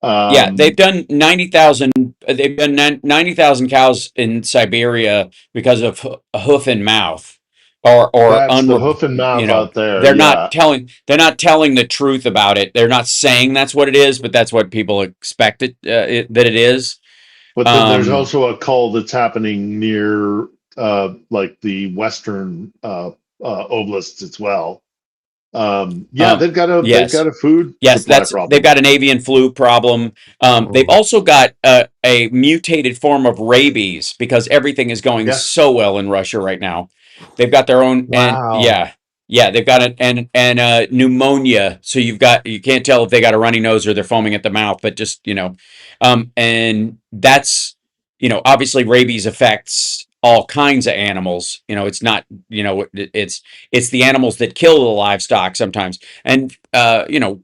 They've done 90,000. They've done 90,000 cows in Siberia because of hoof and mouth. or That's the hoof and mouth out there. they're not telling the truth about it. They're not saying that's what it is, but that's what people expect that it is. But then there's also a call that's happening near like the western oblasts as well. They've got a food supply problem. They've got an avian flu problem. They've also got a mutated form of rabies because everything is going so well in Russia right now. They've got their own they've got an pneumonia. So you can't tell if they got a runny nose or they're foaming at the mouth, but just and that's obviously rabies affects all kinds of animals. It's not it's the animals that kill the livestock sometimes. And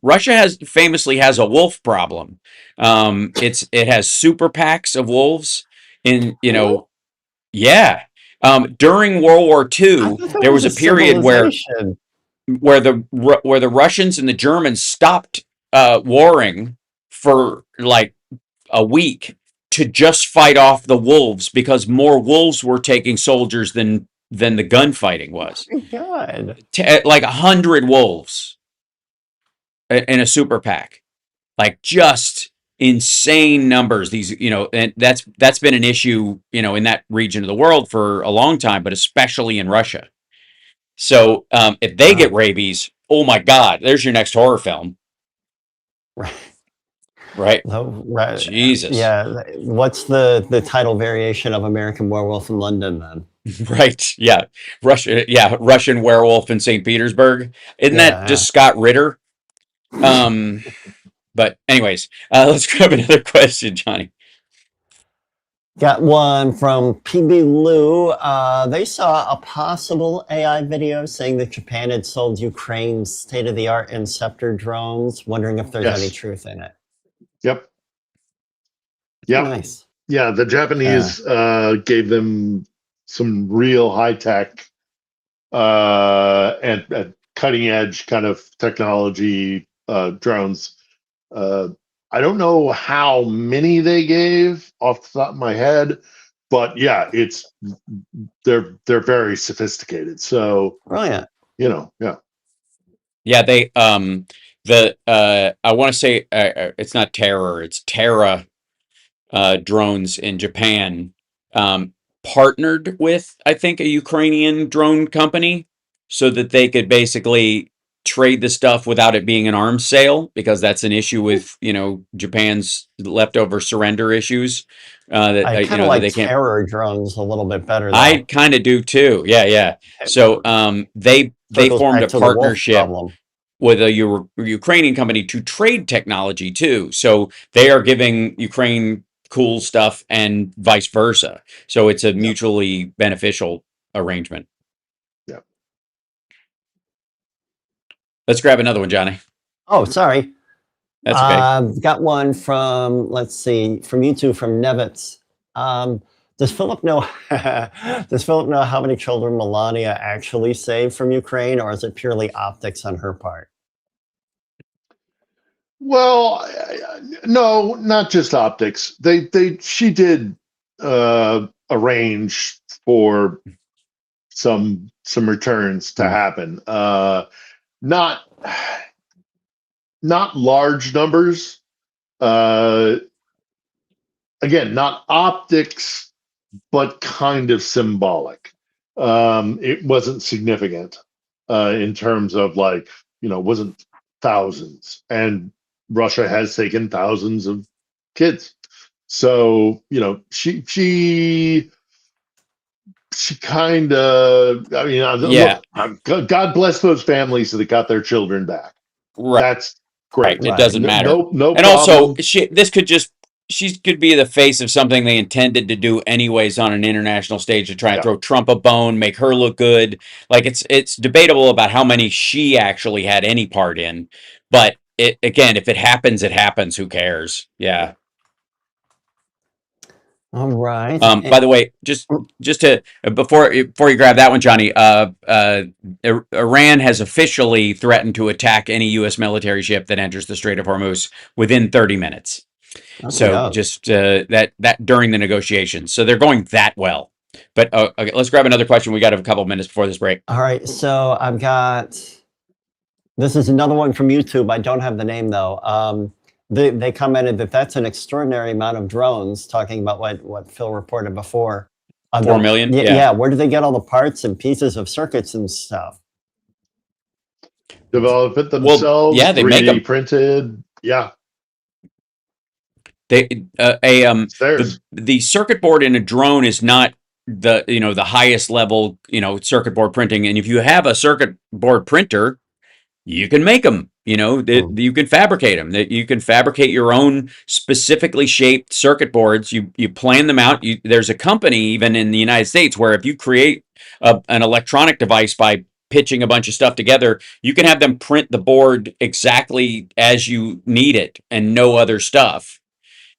Russia famously has a wolf problem. It has super packs of wolves in during World War II, there was a period where the Russians and the Germans stopped warring for like a week to just fight off the wolves because more wolves were taking soldiers than the gunfighting was. Oh my God. Like 100 wolves in a super pack, like just insane numbers. These, and that's been an issue, in that region of the world for a long time, but especially in Russia. So if they get rabies, oh my God, there's your next horror film. Right. Jesus. Yeah. What's the title variation of American Werewolf in London then? Right. Yeah. Russian Werewolf in St. Petersburg. Isn't that just Scott Ritter? But anyways, let's grab another question, Johnny. Got one from PB Lou. They saw a possible AI video saying that Japan had sold Ukraine state-of-the-art Inceptor drones. Wondering if there's any truth in it. Yep. Nice. Yeah, the Japanese gave them some real high-tech and cutting-edge kind of technology drones. I don't know how many they gave off the top of my head, but yeah, they're very sophisticated. So brilliant. Yeah, they I want to say it's not Terror, it's Terra drones in Japan partnered with, I think, a Ukrainian drone company so that they could basically trade the stuff without it being an arms sale, because that's an issue with Japan's leftover surrender issues. I kind of like Terror drones a little bit better. Though. I kind of do too. Yeah. So they formed a partnership with a Ukrainian company to trade technology too. So they are giving Ukraine cool stuff and vice versa. So it's a mutually beneficial arrangement. Yeah. Let's grab another one, Johnny. Oh, sorry. That's okay. Got one from, let's see, from you two, from Nevitz. Does Philip know? Does Philip know how many children Melania actually saved from Ukraine, or is it purely optics on her part? Well, no, not just optics. She did arrange for some returns to happen. Not large numbers. Again, not optics, but kind of symbolic. It wasn't significant in terms of wasn't thousands. And Russia has taken thousands of kids. So, she kind of, look, God bless those families that got their children back. Right. That's great. Right. It doesn't matter. No and also, she could be the face of something they intended to do anyways on an international stage to try and throw Trump a bone, make her look good. Like it's debatable about how many she actually had any part in, but again, if it happens, it happens. Who cares? Yeah. All right. By the way, just to before you grab that one, Johnny, Iran has officially threatened to attack any U.S. military ship that enters the Strait of Hormuz within 30 minutes. Just that during the negotiations, so they're going that well. But okay, let's grab another question. We got a couple minutes before this break. All right, so I've got, this is another one from YouTube. I don't have the name though. They commented that that's an extraordinary amount of drones, talking about what Phil reported before. 4 million? Yeah, where do they get all the parts and pieces of circuits and stuff? Develop it themselves. Well, yeah, they make 3D them. printed. Yeah. The circuit board in a drone is not the highest level circuit board printing. And if you have a circuit board printer, you can make them. You can fabricate them. That you can fabricate your own specifically shaped circuit boards. You plan them out. There's a company even in the United States where if you create an electronic device by pitching a bunch of stuff together, you can have them print the board exactly as you need it and no other stuff.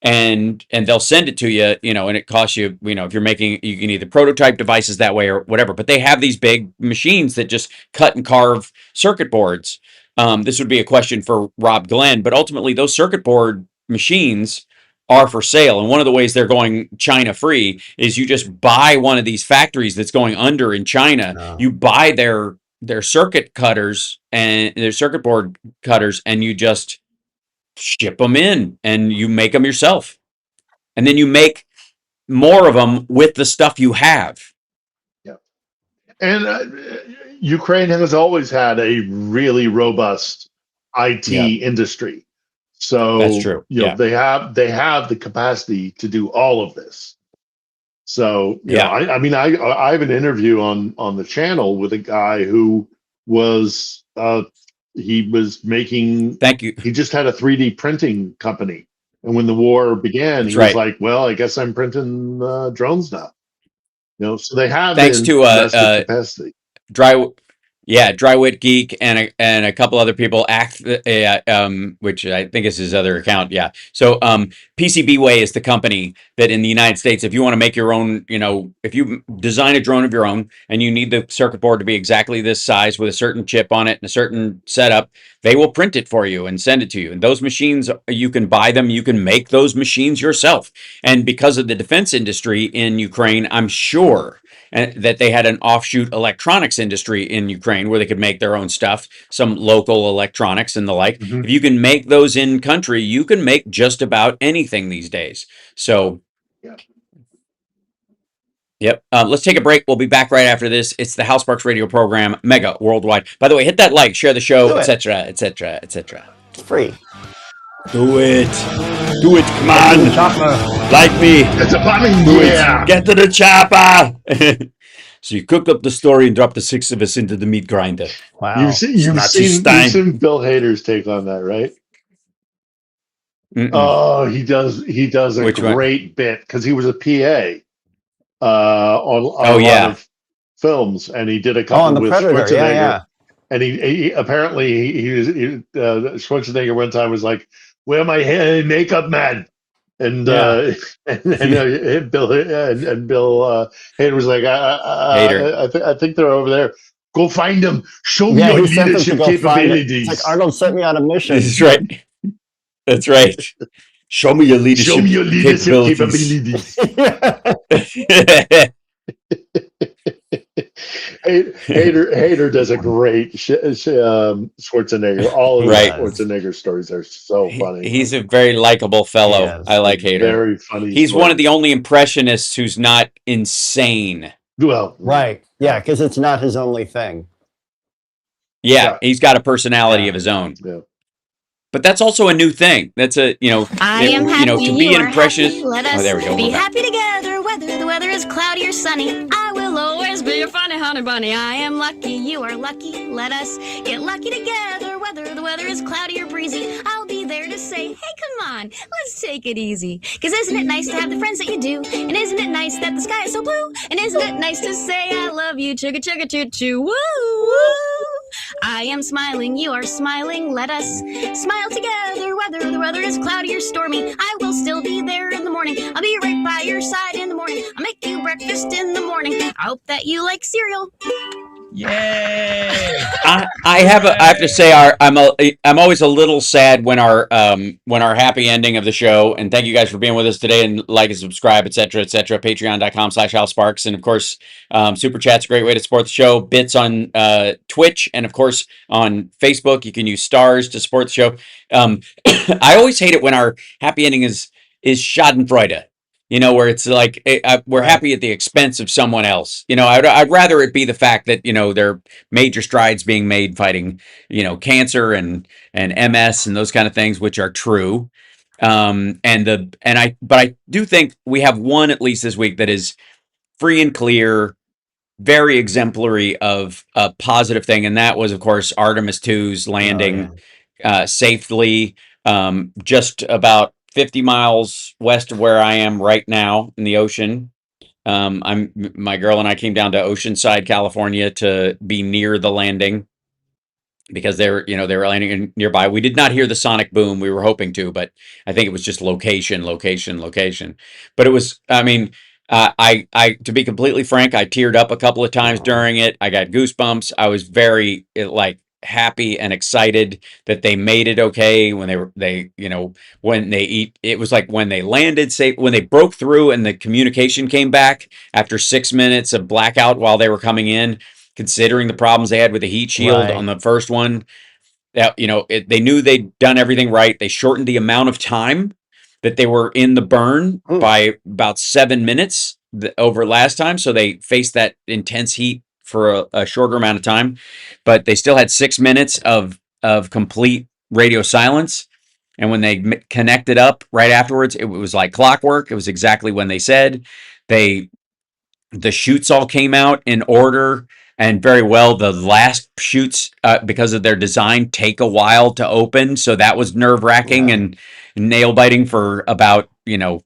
And they'll send it to you, and it costs you, if you're making, you can either prototype devices that way or whatever, but they have these big machines that just cut and carve circuit boards. This would be a question for Rob Glenn, but ultimately those circuit board machines are for sale. And one of the ways they're going China free is you just buy one of these factories that's going under in China. No. You buy their circuit cutters and their circuit board cutters, and you just ship them in and you make them yourself. And then you make more of them with the stuff you have. Yeah. And Ukraine has always had a really robust IT industry. So that's true. They have the capacity to do all of this. So I mean I have an interview on the channel with a guy who was he was making. Thank you. He just had a 3D printing company, and when the war began, he was like, "Well, I guess I'm printing drones now." So they have thanks to capacity. Drywit Geek and a couple other people which I think is his other account. Yeah. So PCBWay is the company that in the United States, if you want to make your own, if you design a drone of your own and you need the circuit board to be exactly this size with a certain chip on it and a certain setup, they will print it for you and send it to you. And those machines, you can buy them. You can make those machines yourself. And because of the defense industry in Ukraine, I'm sure that they had an offshoot electronics industry in Ukraine where they could make their own stuff, some local electronics and the like. Mm-hmm. If you can make those in country, you can make just about anything these days. So, yep. Let's take a break. We'll be back right after this. It's the Hal Sparks radio program, Mega Worldwide. By the way, hit that like, share the show, etc., etc., etc. It's free. Do it. Do it. Come on. Like me. It's a bombing. Do it. Get to the chopper. So you cook up the story and drop the 6 of us into the meat grinder. Wow. You've seen Bill Hader's take on that, right? Mm-mm. Oh, he does a great bit because he was a PA on a lot of films, and he did a couple with Predator. Schwarzenegger. Yeah. And he apparently Schwarzenegger one time was like, "Where my hair makeup man?" And Bill Hader was like, I think they're over there. Go find them. Show me your leadership capabilities. It's like Arnold sent me on a mission. That's right. That's right. Show me your leadership. Show me your leadership capabilities. Hader does a great Schwarzenegger. All of Schwarzenegger stories are so funny. He's a very likable fellow. I like Hader. Very funny. He's one of the only impressionists who's not insane. Well, right. Yeah, because it's not his only thing. Yeah, he's got a personality of his own. Yeah. But that's also a new thing. That's a, I am happy, to be an impressionist. Happy. Let us there we go. be happy together, whether the weather is cloudy or sunny. I will always be your funny honey bunny. I am lucky, you are lucky. Let us get lucky together, whether the weather is cloudy or breezy. I'll be there to say, hey, come on, let's take it easy. Because isn't it nice to have the friends that you do? And isn't it nice that the sky is so blue? And isn't it nice to say I love you, chugga chugga choo choo, woo woo. I am smiling, you are smiling. Let us smile together, whether the weather is cloudy or stormy. I will still be there in the morning. I'll be right by your side in the morning. I'll make you breakfast in the morning. I hope that you like cereal. Yay! I have to say, I'm always a little sad when our happy ending of the show. And thank you guys for being with us today, and like and subscribe, etc., etc. Patreon.com/HalSparks, and of course, Super Chat's a great way to support the show. Bits on Twitch, and of course on Facebook. You can use stars to support the show. I always hate it when our happy ending is Schadenfreude. You know, where it's like we're happy at the expense of someone else. You know, I'd rather it be the fact that, you know, there are major strides being made fighting, you know, cancer and MS and those kind of things, which are true. But I do think we have one at least this week that is free and clear, very exemplary of a positive thing, and that was, of course, Artemis 2's landing safely, just about 50 miles west of where I am right now in the ocean. My girl and I came down to Oceanside, California, to be near the landing because they were landing nearby. We did not hear the sonic boom. We were hoping to, but I think it was just location. But it was, I mean, to be completely frank, I teared up a couple of times during it. I got goosebumps. I was very happy and excited that they made it okay when it was like when they landed safe, when they broke through and the communication came back after 6 minutes of blackout while they were coming in, considering the problems they had with the heat shield on the first one. That, you know, they knew they'd done everything right. They shortened the amount of time that they were in the burn by about 7 minutes over last time, so they faced that intense heat for a shorter amount of time, but they still had 6 minutes of complete radio silence. And when they connected up right afterwards, it was like clockwork. It was exactly when they said. The chutes all came out in order and very well. The last chutes, because of their design, take a while to open, so that was nerve-wracking and nail biting for about, you know,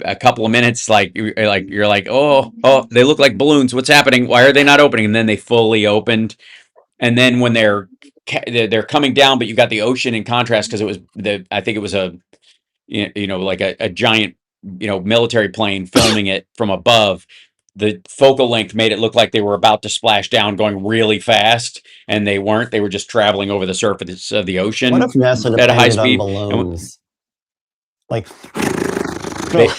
a couple of minutes. Like you're like, oh, they look like balloons. What's happening? Why are they not opening? And then they fully opened. And then when they're coming down, but you got the ocean in contrast, because it was I think it was a like a giant military plane filming it from above. The focal length made it look like they were about to splash down, going really fast, and they weren't. They were just traveling over the surface of the ocean What if NASA at a high depended on speed. balloons? Like like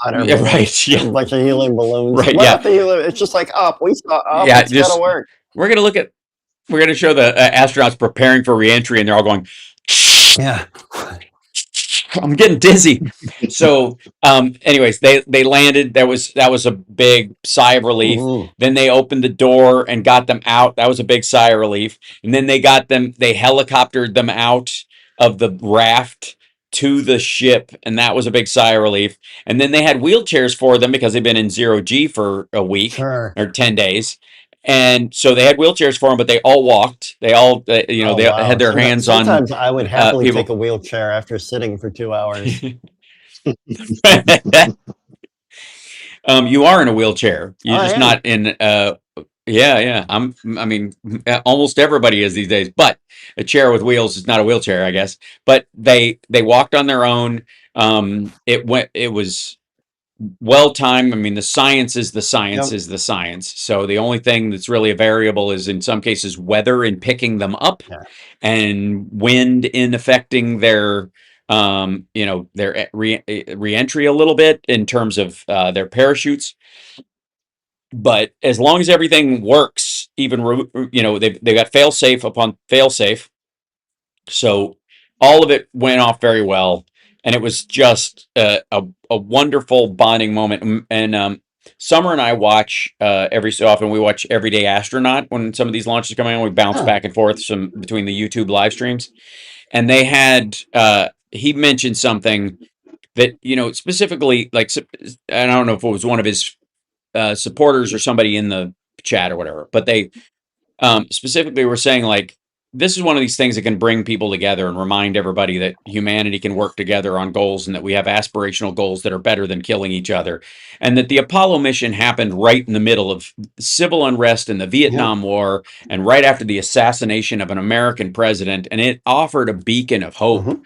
hot air Yeah, balloons, right, yeah. a bunch of helium balloons. Right, What yeah. if the helium? It's just like up. We saw up. Yeah, It's gotta work. We're gonna show the astronauts preparing for reentry, and they're all going. Yeah. I'm getting dizzy. So, anyways, they landed. That was a big sigh of relief. Mhm. Then they opened the door and got them out. That was a big sigh of relief. And then they helicoptered them out of the raft to the ship, and that was a big sigh of relief. And then they had wheelchairs for them because they've been in 0G for a week or 10 days. And so they had wheelchairs for them, but they all walked. They all, they had their hands on. Sometimes I would happily people. take a wheelchair after sitting for 2 hours. You are in a wheelchair. You're just am. not in. Yeah. I mean, almost everybody is these days. But a chair with wheels is not a wheelchair, I guess. But they walked on their own. It was well timed. I mean, the science is the science is the science. So the only thing that's really a variable is, in some cases, weather in picking them up, and wind in affecting their their reentry a little bit in terms of their parachutes. But as long as everything works, even they've got fail safe upon fail safe, so all of it went off very well. And it was just a wonderful bonding moment. And Summer and I watch every so often. We watch Everyday Astronaut when some of these launches come in. We bounce back and forth between the YouTube live streams. And they had he mentioned something that, specifically, like, and I don't know if it was one of his supporters or somebody in the chat or whatever, but they specifically were saying, like, this is one of these things that can bring people together and remind everybody that humanity can work together on goals, and that we have aspirational goals that are better than killing each other. And that the Apollo mission happened right in the middle of civil unrest in the Vietnam War, and right after the assassination of an American president. And it offered a beacon of hope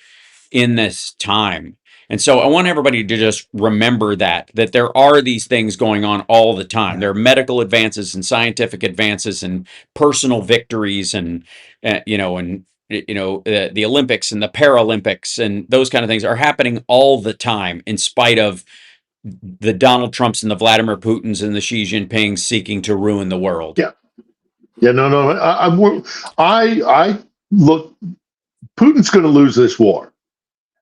in this time. And so I want everybody to just remember that there are these things going on all the time. There are medical advances and scientific advances and personal victories and the Olympics and the Paralympics and those kind of things are happening all the time, in spite of the Donald Trumps and the Vladimir Putins and the Xi Jinpings seeking to ruin the world. Yeah. No. I look. Putin's going to lose this war,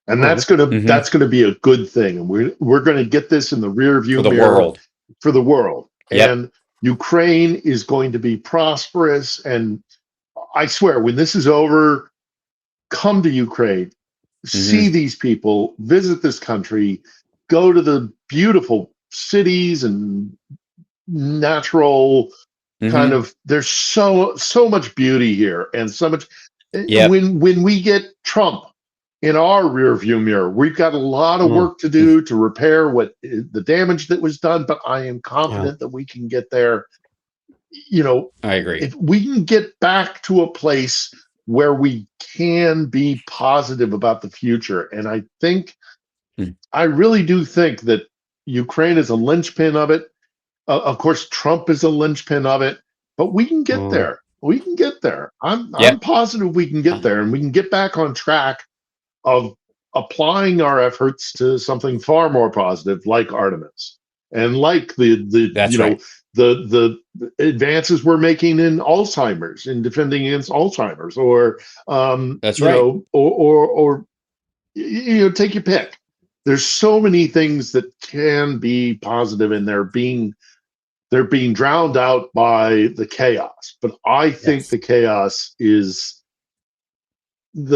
and that's going to be a good thing. And we're going to get this in the rear view mirror for the world. Yep. And Ukraine is going to be prosperous. And I swear, when this is over, come to Ukraine, see these people, visit this country, go to the beautiful cities and natural kind of. There's so much beauty here, and so much. Yep. When we get Trump in our rear view mirror, we've got a lot of work to do to repair the damage that was done. But I am confident that we can get there. I agree. If we can get back to a place where we can be positive about the future, and I really do think that Ukraine is a linchpin of it. Of course, Trump is a linchpin of it, but we can get there. We can get there. I'm positive we can get there, and we can get back on track of applying our efforts to something far more positive, like Artemis, and like the advances we're making in Alzheimer's, in defending against Alzheimer's, or take your pick. There's so many things that can be positive, and they're being drowned out by the chaos. But I think the chaos the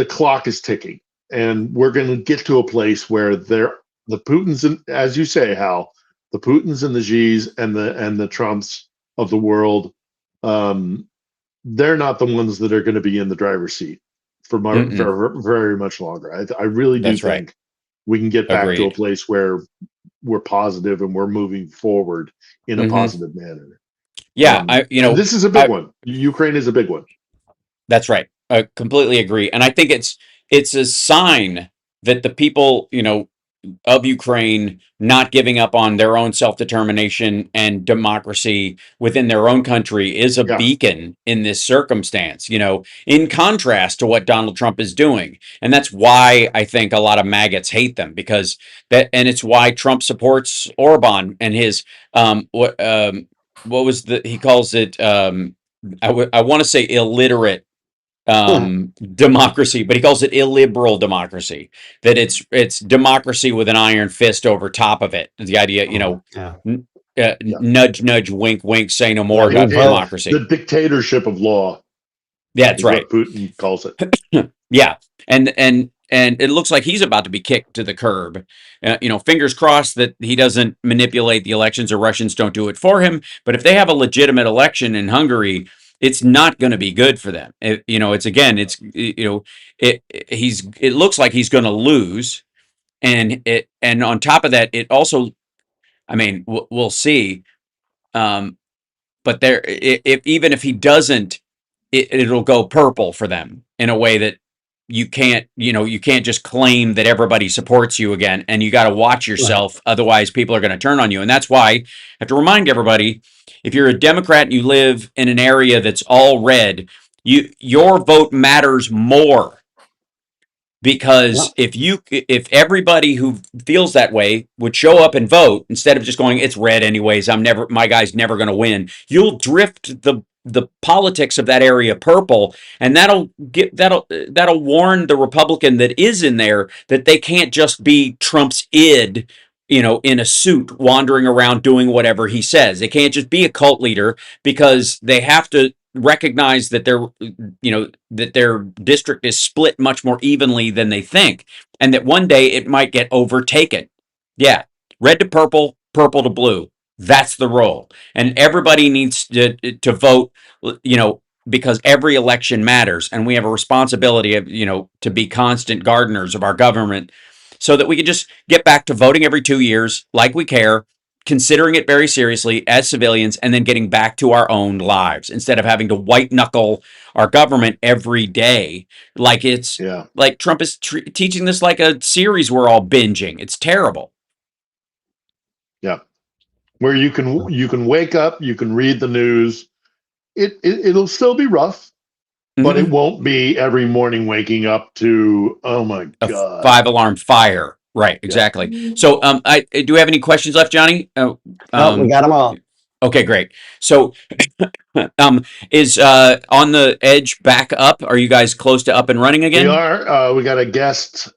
clock is ticking, and we're going to get to a place where the Putins, and as you say, Hal, the Putins and the Xis and the Trumps of the world, they're not the ones that are going to be in the driver's seat for very much longer. I really do think we can get back to a place where we're positive and we're moving forward in a positive manner. Yeah, this is a big one. Ukraine is a big one. That's right. I completely agree, and I think it's a sign that the people, of Ukraine not giving up on their own self-determination and democracy within their own country is a beacon in this circumstance, in contrast to what Donald Trump is doing. And that's why I think a lot of maggots hate them, because and it's why Trump supports Orban and his, what was he calls it, I want to say illiterate democracy, but he calls it illiberal democracy. That it's democracy with an iron fist over top of it. The idea, nudge, nudge, wink, wink, say no more about democracy. The dictatorship of law. Yeah, that's right. What Putin calls it. Yeah, and it looks like he's about to be kicked to the curb. Fingers crossed that he doesn't manipulate the elections, or Russians don't do it for him. But if they have a legitimate election in Hungary, it's not going to be good for them. It looks like he's going to lose, and on top of that, it also, we'll see. But even if he doesn't, it'll go purple for them in a way that you can't just claim that everybody supports you again, and you got to watch yourself. Otherwise, people are going to turn on you. And that's why I have to remind everybody, if you're a Democrat and you live in an area that's all red, your vote matters more. Because if everybody who feels that way would show up and vote, instead of just going, it's red anyways, my guy's never going to win, you'll drift the politics of that area purple, and that'll warn the Republican that is in there that they can't just be Trump's id, in a suit wandering around doing whatever he says. They can't just be a cult leader, because they have to recognize that their district is split much more evenly than they think, and that one day it might get overtaken. Yeah, red to purple, purple to blue. That's the role, and everybody needs to vote. Because every election matters, and we have a responsibility of to be constant gardeners of our government, so that we can just get back to voting every 2 years like we care, considering it very seriously as civilians and then getting back to our own lives instead of having to white knuckle our government every day. Like it's like Trump is teaching this like a series we're all binging. It's terrible. Yeah. Where you can wake up, you can read the news. It'll still be rough, but it won't be every morning waking up to, oh my God, 5-alarm fire. Right, exactly. Yeah. So, do we have any questions left, Johnny? No, we got them all. Okay, great. So, is On the Edge back up? Are you guys close to up and running again? We are. We got a guest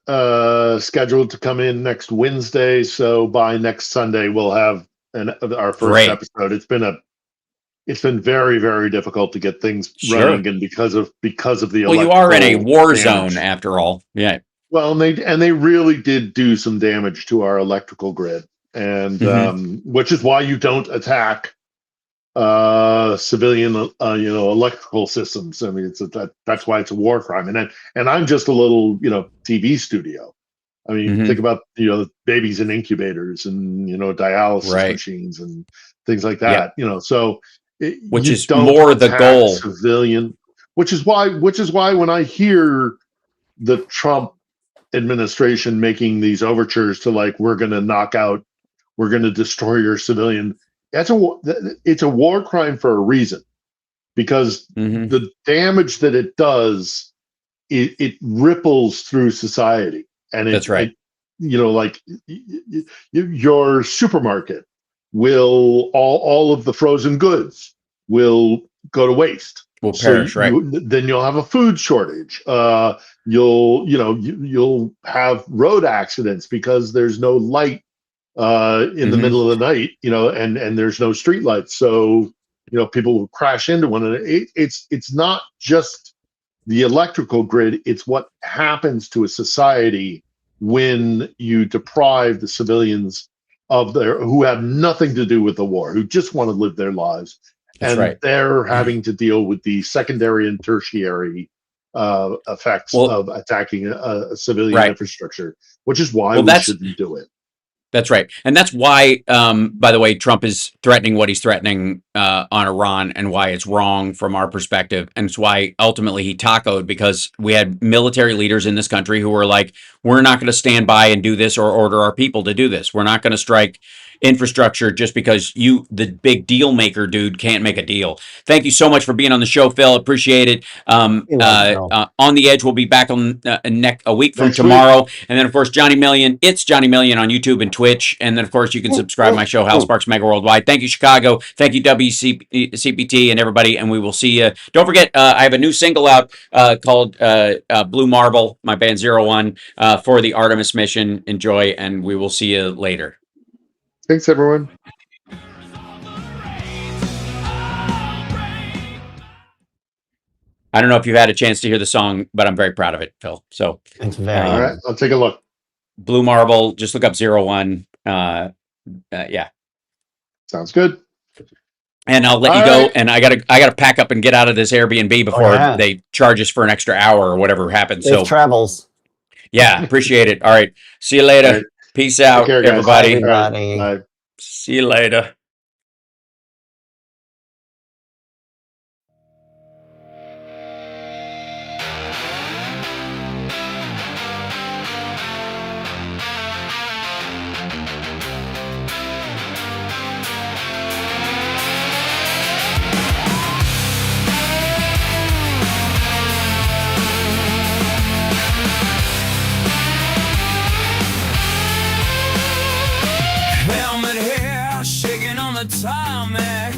scheduled to come in next Wednesday, so by next Sunday we'll have our first episode. It's been very, very difficult to get things running, and because of the well, you are in a war zone after all. Yeah. Well, and they really did do some damage to our electrical grid, and which is why you don't attack civilian, electrical systems. I mean, that's why it's a war crime. And I'm just a little, TV studio. I mean, think about babies in incubators and dialysis machines and things like that. So which is more the goal. Civilian, which is why when I hear the Trump administration making these overtures to we're going to destroy your civilian, it's a war crime for a reason, because the damage that it does, it ripples through society, and that's right. Your supermarket will all of the frozen goods will go to waste. Will perish, right? Then you'll have a food shortage. You'll have road accidents because there's no light in the middle of the night, and there's no street lights. So, people will crash into one another. It's not just the electrical grid. It's what happens to a society when you deprive the civilians who have nothing to do with the war, who just want to live their lives. They're having to deal with the secondary and tertiary effects of attacking a civilian infrastructure, which is why we shouldn't do it. That's right. And that's why, by the way, Trump is threatening what he's threatening on Iran, and why it's wrong from our perspective. And it's why ultimately he tacoed, because we had military leaders in this country who were like, we're not going to stand by and do this or order our people to do this. We're not going to strike infrastructure just because you, the big deal maker dude, can't make a deal. Thank you so much for being on the show, Phil. Appreciate it. On the Edge will be back on a week from tomorrow. And then, of course, Johnny Million. It's Johnny Million on YouTube and Twitch. And then, of course, you can subscribe to my show, Hal Sparks Mega Worldwide. Thank you, Chicago. Thank you, WCPT and everybody. And we will see you. Don't forget, I have a new single out called Blue Marble, my band 01, for the Artemis mission. Enjoy, and we will see you later. Thanks, everyone. I don't know if you've had a chance to hear the song, but I'm very proud of it, Phil. So, it's very all right. I'll take a look. Blue Marble. Just look up 01. Yeah. Sounds good. And I'll let you go. And I gotta pack up and get out of this Airbnb before they charge us for an extra hour or whatever happens. Safe travels. Yeah, appreciate it. All right. See you later. Right. Peace out, care, everybody. Bye. See you later. Tarmac,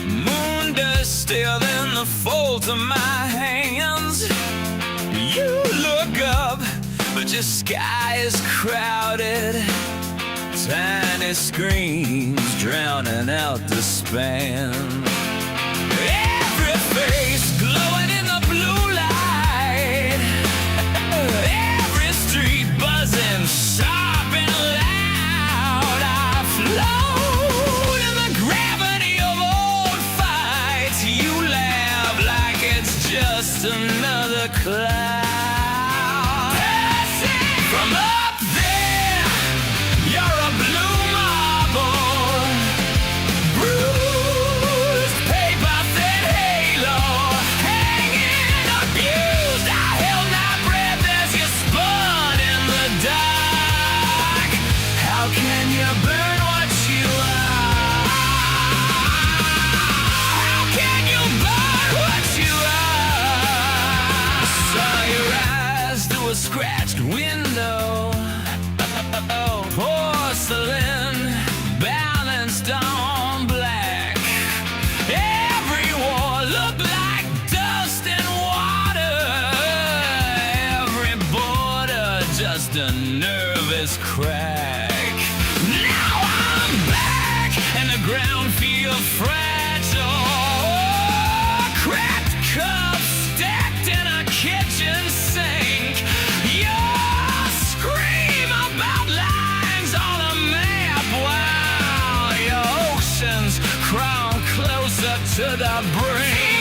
moon dust still in the folds of my hands. You look up, but your sky is crowded. Tiny screams drowning out the span. Every face glowing in the blue light. Every street buzzing sharp and loud. Float in the gravity of old fights. You laugh like it's just another cloud. Passing from up there, you're a blue scratched window, porcelain balanced on black. Every wall looked like dust and water, every border just a nervous crack. Now I'm back and the ground feels fragile. Cracked cups stacked in a kitchen sink. Your scream about lines on a map while your oceans crawl closer to the brink.